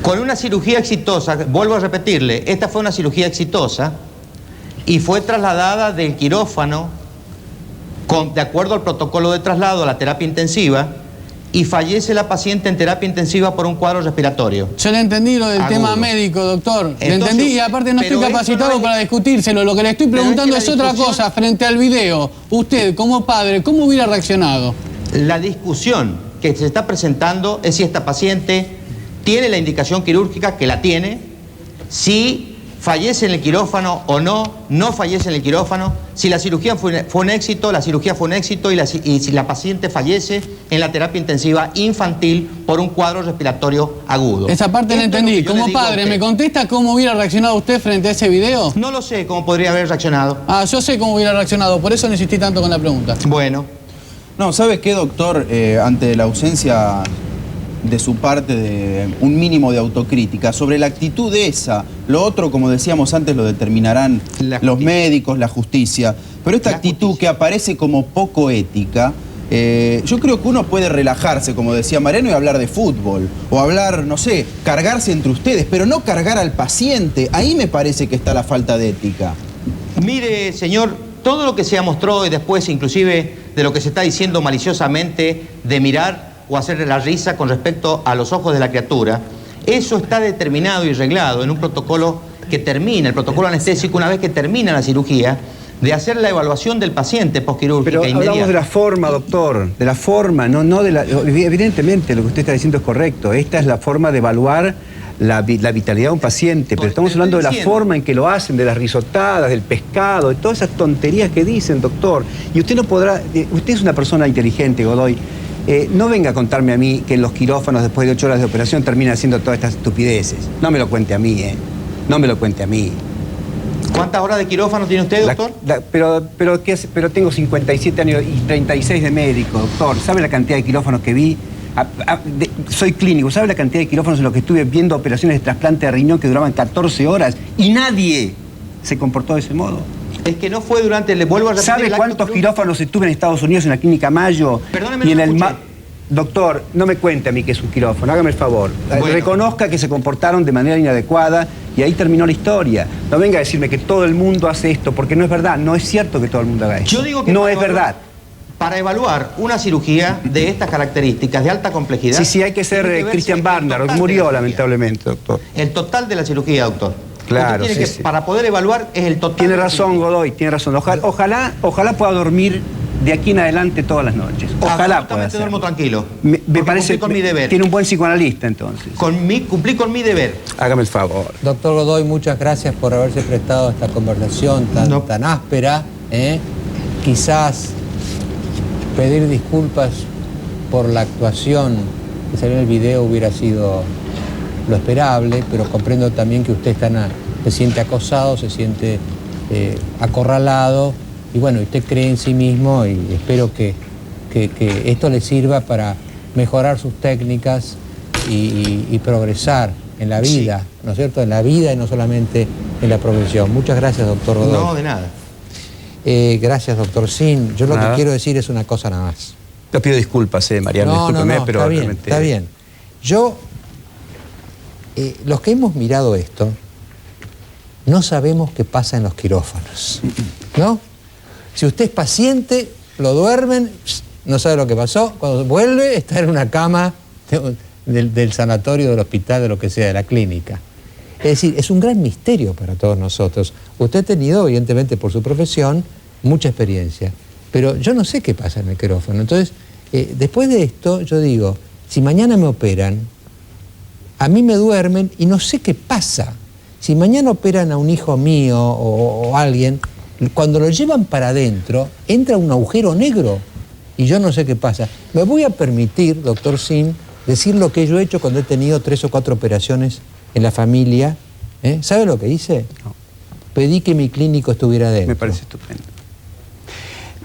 Con una cirugía exitosa, vuelvo a repetirle, esta fue una cirugía exitosa y fue trasladada del quirófano de acuerdo al protocolo de traslado a la terapia intensiva, y fallece la paciente en terapia intensiva por un cuadro respiratorio.
Yo le entendí lo del tema médico, doctor. Le entendí y aparte no estoy capacitado para discutírselo. Lo que le estoy preguntando es otra cosa frente al video. Usted, como padre, ¿cómo hubiera reaccionado?
La discusión que se está presentando es si esta paciente tiene la indicación quirúrgica, que la tiene, si fallece en el quirófano o no fallece en el quirófano, si la cirugía fue un éxito, la cirugía fue un éxito y si la paciente fallece en la terapia intensiva infantil por un cuadro respiratorio agudo.
Esa parte la entendí. Como padre, ¿me contesta cómo hubiera reaccionado usted frente a ese video?
No lo sé cómo podría haber reaccionado.
Ah, yo sé cómo hubiera reaccionado, por eso insistí tanto con la pregunta.
Bueno.
No, ¿sabe qué, doctor? Ante la ausencia de su parte de un mínimo de autocrítica sobre la actitud esa, lo otro, como decíamos antes, lo determinarán los médicos, la justicia, pero esta actitud que aparece como poco ética, yo creo que uno puede relajarse, como decía Mariano, y hablar de fútbol, o hablar, no sé, cargarse entre ustedes, pero no cargar al paciente. Ahí me parece que está la falta de ética.
Mire, señor, todo lo que se mostró y después inclusive de lo que se está diciendo maliciosamente, de mirar o hacerle la risa con respecto a los ojos de la criatura, eso está determinado y reglado en un protocolo que termina, el protocolo anestésico, una vez que termina la cirugía, de hacer la evaluación del paciente posquirúrgica
Pero hablamos de la forma, doctor, de la forma, no de la... Evidentemente lo que usted está diciendo es correcto, esta es la forma de evaluar la vitalidad de un paciente, pero estamos hablando de la forma en que lo hacen, de las risotadas, del pescado, de todas esas tonterías que dicen, doctor. Y usted no podrá... Usted es una persona inteligente, Godoy. No venga a contarme a mí que en los quirófanos después de 8 horas de operación termina haciendo todas estas estupideces. No me lo cuente a mí, No me lo cuente a mí.
¿Cuántas horas de quirófano tiene usted, doctor?
Pero tengo 57 años y 36 de médico, doctor. ¿Sabe la cantidad de quirófanos que vi? Soy clínico. ¿Sabe la cantidad de quirófanos en los que estuve viendo operaciones de trasplante de riñón que duraban 14 horas? Y nadie se comportó de ese modo.
Es que no fue durante, le vuelvo a repetir...
¿Sabe cuántos quirófanos estuve en Estados Unidos en la clínica Mayo?
Perdóneme,
y en el
escuché.
Doctor, no me cuente a mí que es un quirófano, hágame el favor.
Bueno.
Reconozca que se comportaron de manera inadecuada y ahí terminó la historia. No venga a decirme que todo el mundo hace esto, porque no es verdad, no es cierto que todo el mundo haga esto.
Yo digo que
no es verdad.
Para evaluar una cirugía de estas características, de alta complejidad...
Sí, hay que ser Christian Barnard, murió lamentablemente, doctor.
El total de la cirugía, doctor.
Claro,
para poder evaluar es el total.
Tiene razón, Godoy, tiene razón. Ojalá pueda dormir de aquí en adelante todas las noches. Ojalá pueda hacerlo.
Duermo tranquilo.
Me parece
con mi deber.
Tiene un buen psicoanalista, entonces.
Cumplí con mi deber.
Hágame el favor.
Doctor Godoy, muchas gracias por haberse prestado a esta conversación tan áspera. Quizás pedir disculpas por la actuación que salió en el video hubiera sido lo esperable, pero comprendo también que usted se siente acosado, se siente acorralado, y bueno, usted cree en sí mismo y espero que esto le sirva para mejorar sus técnicas y progresar en la vida, ¿no es cierto? En la vida y no solamente en la profesión. Muchas gracias, doctor Godoy.
No, de nada.
Gracias, doctor Sin. Yo lo que quiero decir es una cosa nada más.
Te pido disculpas, Mariano, discúlpeme, pero
está bien. Yo los que hemos mirado esto, no sabemos qué pasa en los quirófanos, ¿no? Si usted es paciente, lo duermen, no sabe lo que pasó, cuando vuelve está en una cama del sanatorio, del hospital, de lo que sea, de la clínica. Es decir, es un gran misterio para todos nosotros. Usted ha tenido, evidentemente, por su profesión, mucha experiencia, pero yo no sé qué pasa en el quirófano. Entonces, después de esto, yo digo, si mañana me operan, a mí me duermen y no sé qué pasa. Si mañana operan a un hijo mío o alguien, cuando lo llevan para adentro, entra un agujero negro y yo no sé qué pasa. Me voy a permitir, doctor Sim, decir lo que yo he hecho cuando he tenido 3 o 4 operaciones en la familia. ¿Sabe lo que hice? No. Pedí que mi clínico estuviera adentro.
Me parece estupendo.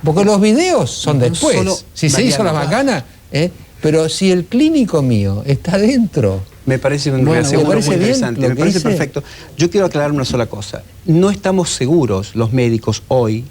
Porque los videos son después. Si se hizo la macana, pero si el clínico mío está adentro...
Me parece un muy interesante, me parece perfecto. Yo quiero aclarar una sola cosa. No estamos seguros, los médicos, hoy,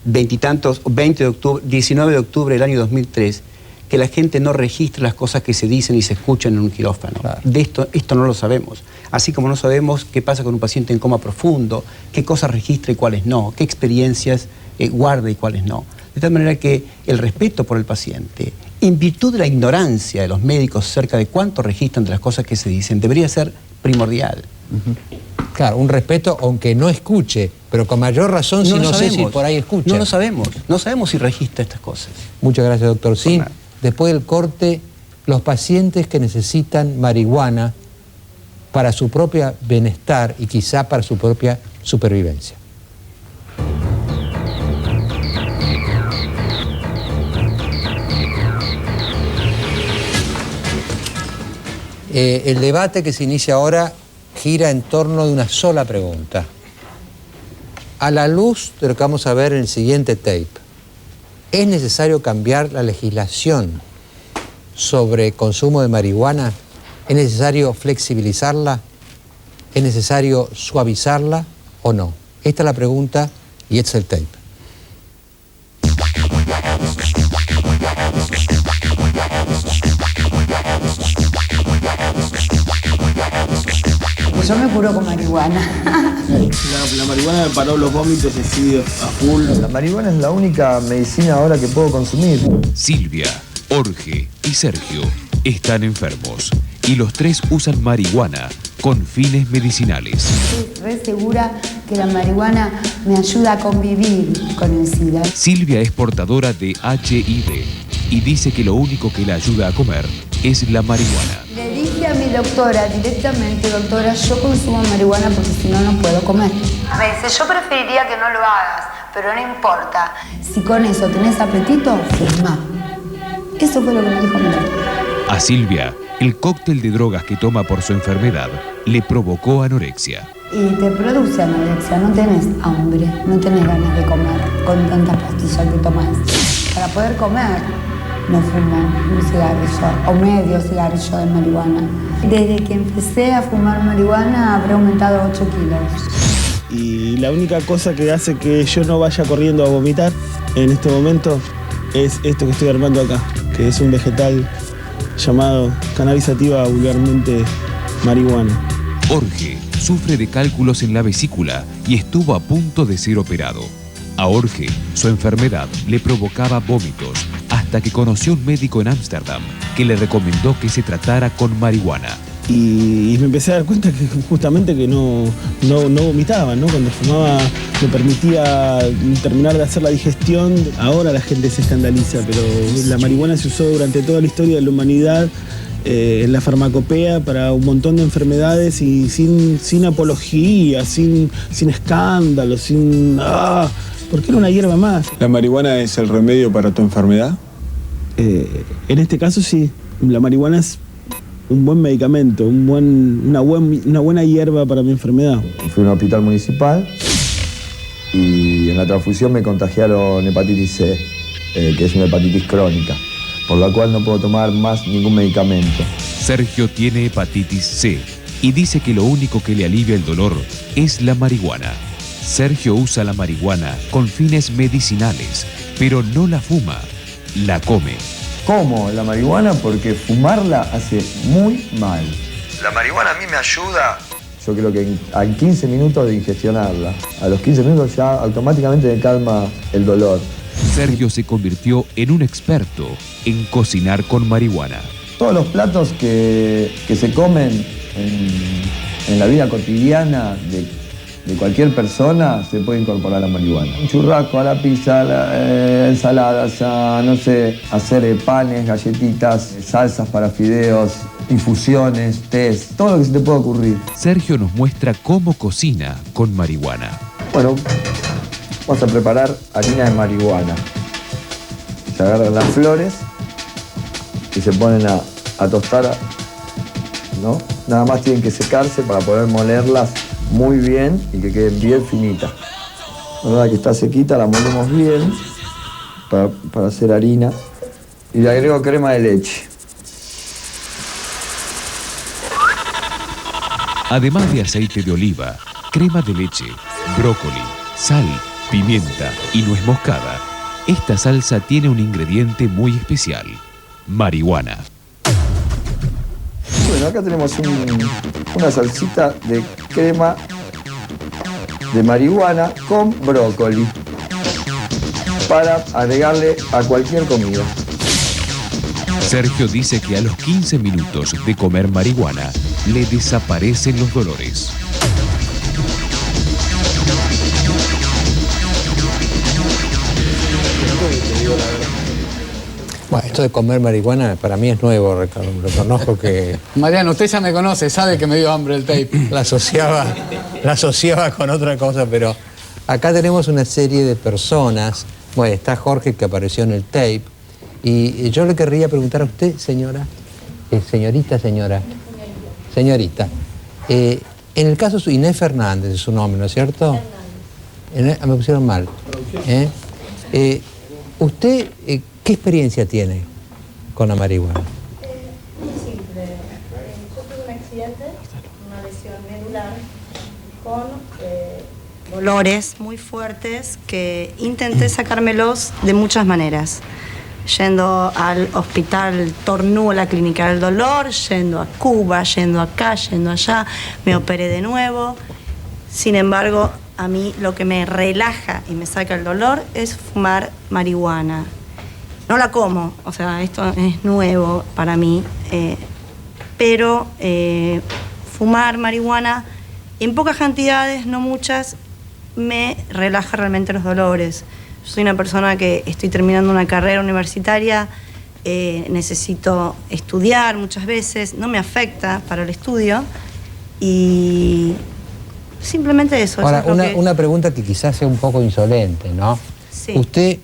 19 de octubre del año 2003, que la gente no registre las cosas que se dicen y se escuchan en un quirófano. Claro. De esto no lo sabemos. Así como no sabemos qué pasa con un paciente en coma profundo, qué cosas registra y cuáles no, qué experiencias guarda y cuáles no. De tal manera que el respeto por el paciente, en virtud de la ignorancia de los médicos acerca de cuánto registran de las cosas que se dicen, debería ser primordial.
Claro, un respeto aunque no escuche, pero con mayor razón si no sé si por ahí escucha.
No lo sabemos, no sabemos si registra estas cosas.
Muchas gracias, doctor Sim. Después del corte, los pacientes que necesitan marihuana para su propio bienestar y quizá para su propia supervivencia. El debate que se inicia ahora gira en torno de una sola pregunta. A la luz de lo que vamos a ver en el siguiente tape, ¿es necesario cambiar la legislación sobre consumo de marihuana? ¿Es necesario flexibilizarla? ¿Es necesario suavizarla o no? Esta es la pregunta y este es el tape.
Yo me curo con marihuana.
La marihuana me paró los vómitos así a full.
La marihuana es la única medicina ahora que puedo consumir.
Silvia, Jorge y Sergio están enfermos y los 3 usan marihuana con fines medicinales.
Estoy re segura que la marihuana me ayuda a convivir con el SIDA.
Silvia es portadora de HIV y dice que lo único que la ayuda a comer es la marihuana.
Le dije a mi doctora directamente, doctora, yo consumo marihuana porque si no, no puedo comer. Me dice, yo preferiría que no lo hagas, pero no importa. Si con eso tenés apetito, fumá. Eso fue lo que me dijo mi doctora.
A Silvia, el cóctel de drogas que toma por su enfermedad le provocó anorexia.
Y te produce anorexia, no tenés hambre, no tenés ganas de comer con tantas pastillas que tomás. Para poder comer, no fumo un cigarrillo o medio cigarrillo de marihuana. Desde que empecé a fumar marihuana habré aumentado 8 kilos.
Y la única cosa que hace que yo no vaya corriendo a vomitar en este momento es esto que estoy armando acá, que es un vegetal llamado cannabis sativa, vulgarmente marihuana.
Jorge sufre de cálculos en la vesícula y estuvo a punto de ser operado. A Jorge, su enfermedad le provocaba vómitos, hasta que conoció un médico en Ámsterdam que le recomendó que se tratara con marihuana.
Y me empecé a dar cuenta que justamente que no vomitaba, ¿no? Cuando fumaba me permitía terminar de hacer la digestión. Ahora la gente se escandaliza, pero la marihuana se usó durante toda la historia de la humanidad en la farmacopea para un montón de enfermedades y sin apología, sin escándalo, porque era una hierba más.
¿La marihuana es el remedio para tu enfermedad?
En este caso sí, la marihuana es un buen medicamento, una buena hierba para mi enfermedad.
Fui a un hospital municipal y en la transfusión me contagiaron hepatitis C, que es una hepatitis crónica, por la cual no puedo tomar más ningún medicamento.
Sergio tiene hepatitis C y dice que lo único que le alivia el dolor es la marihuana. Sergio usa la marihuana con fines medicinales, pero no la fuma, la come.
Como la marihuana porque fumarla hace muy mal. La marihuana a mí me ayuda. Yo creo que en 15 minutos de ingestionarla, a los 15 minutos ya automáticamente me calma el dolor.
Sergio se convirtió en un experto en cocinar con marihuana.
Todos los platos que se comen en la vida cotidiana de cualquier persona se puede incorporar la marihuana. Un churrasco, a la pizza, ensaladas, no sé, hacer panes, galletitas, salsas para fideos, infusiones, tés, todo lo que se te pueda ocurrir.
Sergio nos muestra cómo cocina con marihuana.
Bueno, vamos a preparar harina de marihuana. Se agarran las flores y se ponen a tostar, ¿no? Nada más tienen que secarse para poder molerlas muy bien y que queden bien finitas. Ahora que está sequita la molemos bien para hacer harina y le agrego crema de leche.
Además de aceite de oliva, crema de leche, brócoli, sal, pimienta y nuez moscada, esta salsa tiene un ingrediente muy especial: marihuana.
Bueno, acá tenemos una salsita de crema de marihuana con brócoli para agregarle a cualquier comida.
Sergio dice que a los 15 minutos de comer marihuana le desaparecen los dolores.
Bueno, esto de comer marihuana para mí es nuevo, reconozco que...
Mariano, usted ya me conoce, sabe que me dio hambre el tape.
La asociaba con otra cosa, pero acá tenemos una serie de personas. Bueno, está Jorge que apareció en el tape. Y yo le querría preguntar a usted, señora, señorita. En el caso de Inés Fernández, es su nombre, ¿no es cierto? Me pusieron mal. ¿Usted qué experiencia tiene con la marihuana?
Muy simple. Yo tuve un accidente, una lesión medular, con dolores muy fuertes que intenté sacármelos de muchas maneras. Yendo al hospital Tornú, a la clínica del dolor, yendo a Cuba, yendo acá, yendo allá, me operé de nuevo. Sin embargo, a mí lo que me relaja y me saca el dolor es fumar marihuana. No la como, o sea, esto es nuevo para mí, pero fumar marihuana en pocas cantidades, no muchas, me relaja realmente los dolores. Yo soy una persona que estoy terminando una carrera universitaria, necesito estudiar muchas veces, no me afecta para el estudio y simplemente eso.
Ahora,
eso es
una pregunta que quizás sea un poco insolente, ¿no?
Sí.
¿Usted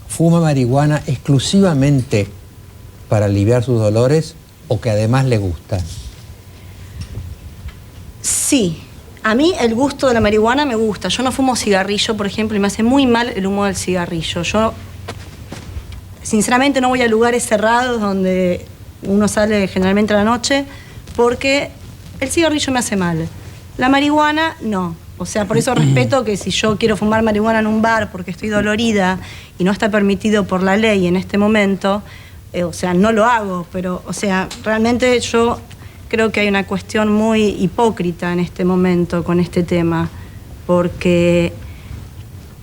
fuma marihuana exclusivamente para aliviar sus dolores o que además le gusta?
Sí. A mí el gusto de la marihuana me gusta. Yo no fumo cigarrillo, por ejemplo, y me hace muy mal el humo del cigarrillo. Yo, sinceramente, no voy a lugares cerrados donde uno sale generalmente a la noche porque el cigarrillo me hace mal. La marihuana, no. O sea, por eso respeto que si yo quiero fumar marihuana en un bar porque estoy dolorida y no está permitido por la ley en este momento, o sea, no lo hago. Pero, o sea, realmente yo... creo que hay una cuestión muy hipócrita en este momento con este tema, porque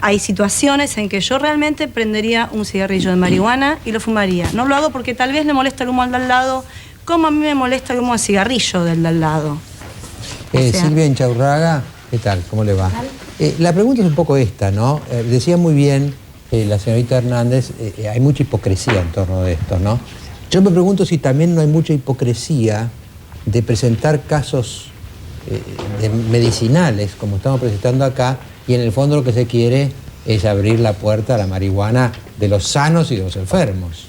hay situaciones en que yo realmente prendería un cigarrillo de marihuana y lo fumaría. No lo hago porque tal vez le molesta el humo al de al lado, como a mí me molesta el humo al cigarrillo del de al lado.
Silvia Inchaurraga, ¿qué tal? ¿Cómo le va? La pregunta es un poco esta, ¿no? Decía muy bien la señorita Hernández, hay mucha hipocresía en torno de esto, ¿no? Yo me pregunto si también no hay mucha hipocresía de presentar casos medicinales, como estamos presentando acá, y en el fondo lo que se quiere es abrir la puerta a la marihuana de los sanos y de los enfermos.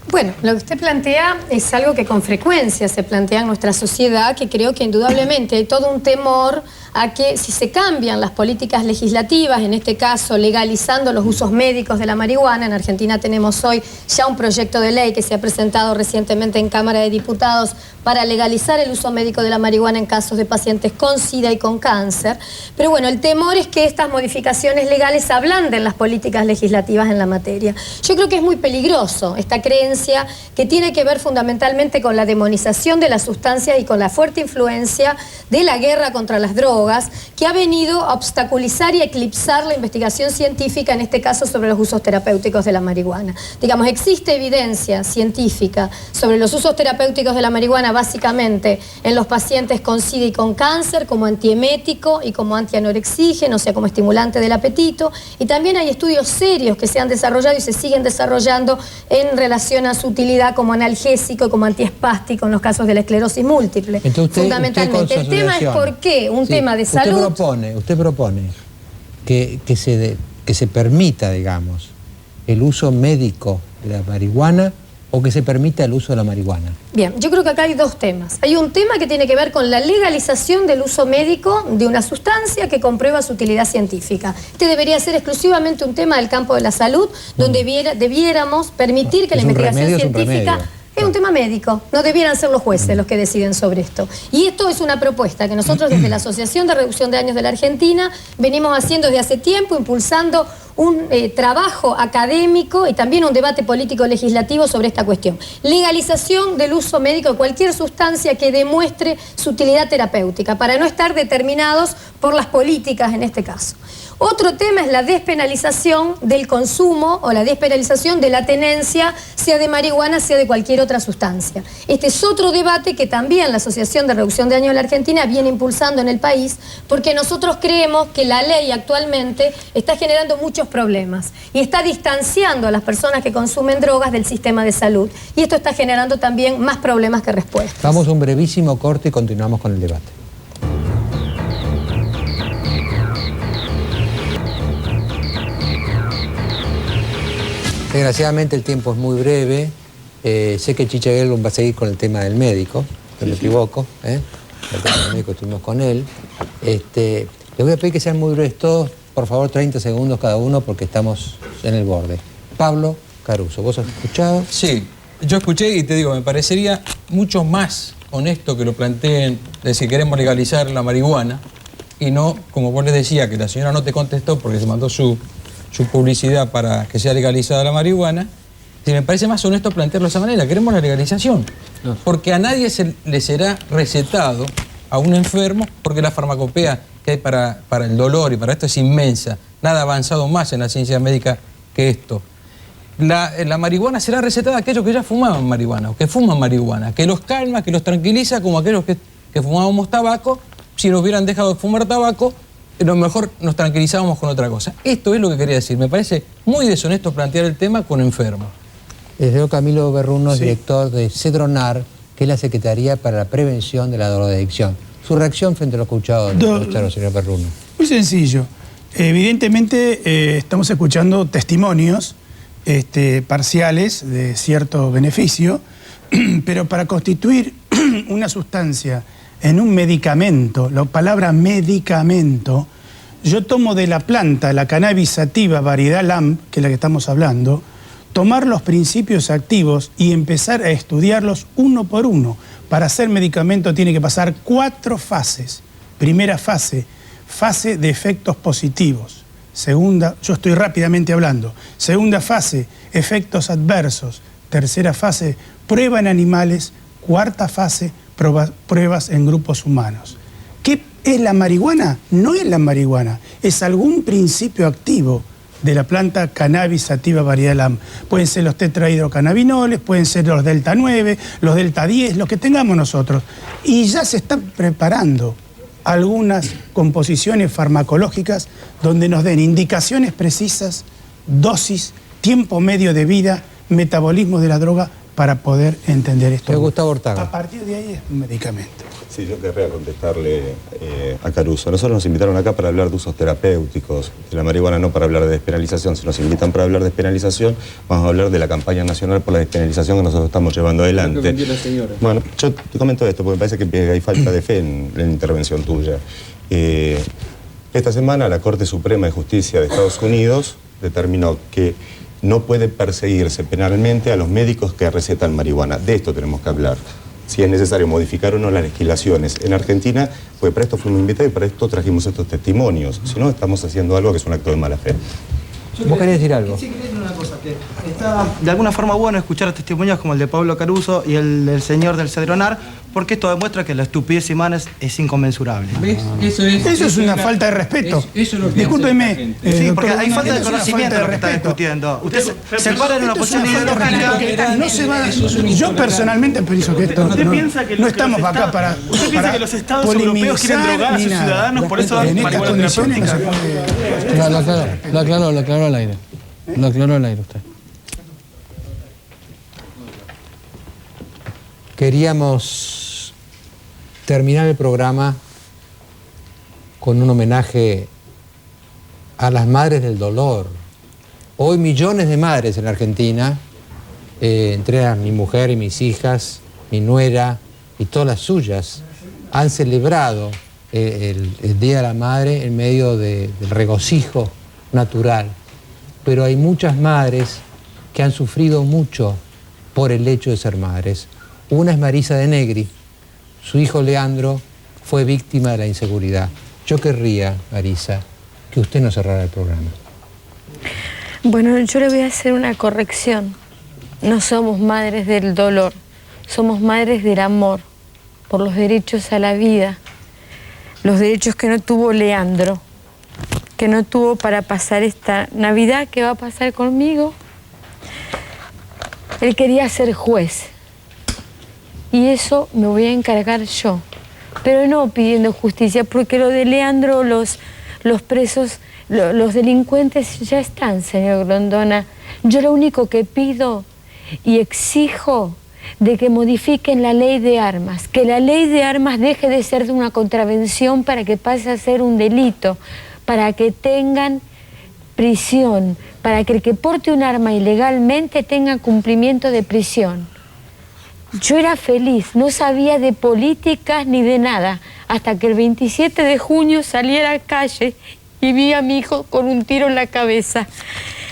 Bueno, lo que usted plantea es algo que con frecuencia se plantea en nuestra sociedad, que creo que indudablemente hay todo un temor a que si se cambian las políticas legislativas, en este caso legalizando los usos médicos de la marihuana, en Argentina tenemos hoy ya un proyecto de ley que se ha presentado recientemente en Cámara de Diputados para legalizar el uso médico de la marihuana en casos de pacientes con SIDA y con cáncer. Pero bueno, el temor es que estas modificaciones legales ablanden las políticas legislativas en la materia. Yo creo que es muy peligroso esta creencia que tiene que ver fundamentalmente con la demonización de las sustancias y con la fuerte influencia de la guerra contra las drogas, que ha venido a obstaculizar y eclipsar la investigación científica, en este caso sobre los usos terapéuticos de la marihuana. Digamos, existe evidencia científica sobre los usos terapéuticos de la marihuana básicamente en los pacientes con SIDA y con cáncer, como antiemético y como antianorexígeno, o sea, como estimulante del apetito, y también hay estudios serios que se han desarrollado y se siguen desarrollando en relación a su utilidad como analgésico y como antiespástico en los casos de la esclerosis múltiple.
Entonces
fundamentalmente, el tema es por qué un tema de salud...
Usted propone que se permita, digamos, el uso médico de la marihuana o que se permita el uso de la marihuana.
Bien, yo creo que acá hay dos temas. Hay un tema que tiene que ver con la legalización del uso médico de una sustancia que comprueba su utilidad científica. Este debería ser exclusivamente un tema del campo de la salud, donde debiéramos permitir que la investigación científica... Es un tema médico, no debieran ser los jueces los que deciden sobre esto. Y esto es una propuesta que nosotros desde la Asociación de Reducción de Daños de la Argentina venimos haciendo desde hace tiempo, impulsando un trabajo académico y también un debate político-legislativo sobre esta cuestión. Legalización del uso médico de cualquier sustancia que demuestre su utilidad terapéutica, para no estar determinados por las políticas en este caso. Otro tema es la despenalización del consumo o la despenalización de la tenencia, sea de marihuana, sea de cualquier otra sustancia. Este es otro debate que también la Asociación de Reducción de Daños de la Argentina viene impulsando en el país, porque nosotros creemos que la ley actualmente está generando muchos problemas y está distanciando a las personas que consumen drogas del sistema de salud. Y esto está generando también más problemas que respuestas.
Vamos a un brevísimo corte y continuamos con el debate. Desgraciadamente el tiempo es muy breve. Sé que Chicha Gelblum va a seguir con el tema del médico, no me equivoco. El tema del médico estuvimos con él. Les voy a pedir que sean muy breves todos, por favor, 30 segundos cada uno, porque estamos en el borde. Pablo Caruso, ¿vos has escuchado?
Sí, yo escuché y te digo, me parecería mucho más honesto que lo planteen de si queremos legalizar la marihuana y no, como vos les decía, que la señora no te contestó porque se mandó su publicidad para que sea legalizada la marihuana. Si me parece más honesto plantearlo de esa manera, queremos la legalización. Porque a nadie le será recetado a un enfermo, porque la farmacopea que hay para el dolor y para esto es inmensa. Nada ha avanzado más en la ciencia médica que esto. La marihuana será recetada a aquellos que ya fumaban marihuana, o que fuman marihuana, que los calma, que los tranquiliza, como aquellos que fumábamos tabaco. Si nos hubieran dejado de fumar tabaco, a lo mejor nos tranquilizábamos con otra cosa. Esto es lo que quería decir. Me parece muy deshonesto plantear el tema con enfermos.
El señor Camilo Berruno es director de CEDRONAR, que es la Secretaría para la Prevención de la Drogadicción. Su reacción frente a lo escuchado del señor Berruno.
Muy sencillo. Evidentemente estamos escuchando testimonios parciales de cierto beneficio, pero para constituir una sustancia en un medicamento, la palabra medicamento, yo tomo de la planta, la cannabis sativa variedad LAM, que es la que estamos hablando, tomar los principios activos y empezar a estudiarlos uno por uno. Para hacer medicamento tiene que pasar 4 fases. Primera fase, fase de efectos positivos. Segunda, yo estoy rápidamente hablando. Segunda fase, efectos adversos. Tercera fase, prueba en animales. Cuarta fase, pruebas en grupos humanos. ¿Qué es la marihuana? No es la marihuana, es algún principio activo de la planta cannabis sativa variedad LAM. Pueden ser los tetrahidrocannabinoles, pueden ser los delta 9, los delta 10, los que tengamos nosotros. Y ya se están preparando algunas composiciones farmacológicas donde nos den indicaciones precisas, dosis, tiempo medio de vida, metabolismo de la droga, para poder entender esto.
Gustavo Ortaga.
A partir de ahí es un medicamento.
Sí, yo querría contestarle a Caruso. Nosotros nos invitaron acá para hablar de usos terapéuticos de la marihuana, no para hablar de despenalización. Si nos invitan para hablar de despenalización, vamos a hablar de la campaña nacional por la despenalización que nosotros estamos llevando adelante.
Lo que vendió la señora.
Bueno, yo te comento esto porque me parece que hay falta de fe en la intervención tuya. Esta semana la Corte Suprema de Justicia de Estados Unidos determinó que no puede perseguirse penalmente a los médicos que recetan marihuana. De esto tenemos que hablar. Si es necesario modificar o no las legislaciones en Argentina, pues para esto fuimos invitados y para esto trajimos estos testimonios. Si no, estamos haciendo algo que es un acto de mala fe.
¿Vos querés decir algo?
Sí, quería decir una cosa, que está de alguna forma bueno escuchar testimonios como el de Pablo Caruso y el del señor del Cedronar, porque esto demuestra que la estupidez humana es inconmensurable.
¿Ves? Eso es una falta de respeto.
Eso es lo que
Discúlpeme.
Sí, porque hay falta de conocimiento de lo que está discutiendo. Usted se para en una posición ideológica.
No se va. Yo personalmente pienso que esto no estamos acá para.
¿Usted piensa que los estados europeos quieren drogar a sus ciudadanos, por eso dan marihuana terapéutica?
Lo aclaró al aire. Lo aclaró al aire usted.
Queríamos terminar el programa con un homenaje a las madres del dolor. Hoy millones de madres en la Argentina, entre ellas mi mujer y mis hijas, mi nuera y todas las suyas, han celebrado el Día de la Madre en medio del regocijo natural. Pero hay muchas madres que han sufrido mucho por el hecho de ser madres. Una es Marisa de Negri. Su hijo Leandro fue víctima de la inseguridad. Yo querría, Marisa, que usted no cerrara el programa.
Bueno, yo le voy a hacer una corrección. No somos madres del dolor, somos madres del amor, por los derechos a la vida, los derechos que no tuvo Leandro, que no tuvo para pasar esta Navidad que va a pasar conmigo. Él quería ser juez y eso me voy a encargar yo, pero no pidiendo justicia, porque lo de Leandro, los presos, los delincuentes ya están, señor Grondona. Yo lo único que pido y exijo de que modifiquen la ley de armas, que la ley de armas deje de ser de una contravención para que pase a ser un delito, para que tengan prisión, para que el que porte un arma ilegalmente tenga cumplimiento de prisión. Yo era feliz, no sabía de políticas ni de nada, hasta que el 27 de junio salí a la calle y vi a mi hijo con un tiro en la cabeza.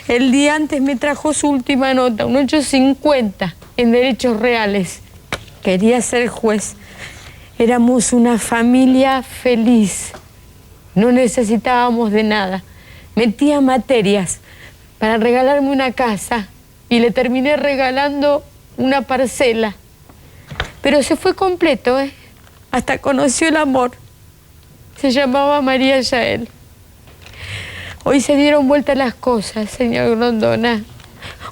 El día antes me trajo su última nota, un 850 en derechos reales. Quería ser juez. Éramos una familia feliz. No necesitábamos de nada. Metía materias para regalarme una casa y le terminé regalando una parcela. Pero se fue completo, ¿eh? Hasta conoció el amor. Se llamaba María Yael. Hoy se dieron vuelta las cosas, señor Grondona.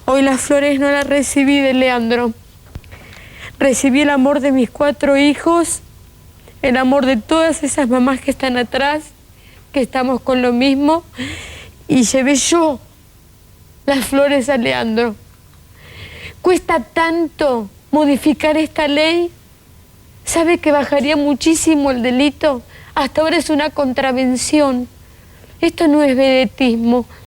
Hoy las flores no las recibí de Leandro. Recibí el amor de mis 4 hijos, el amor de todas esas mamás que están atrás, que estamos con lo mismo, y llevé yo las flores a Leandro. Cuesta tanto modificar esta ley. ¿Sabe que bajaría muchísimo el delito? Hasta ahora es una contravención. Esto no es vedetismo,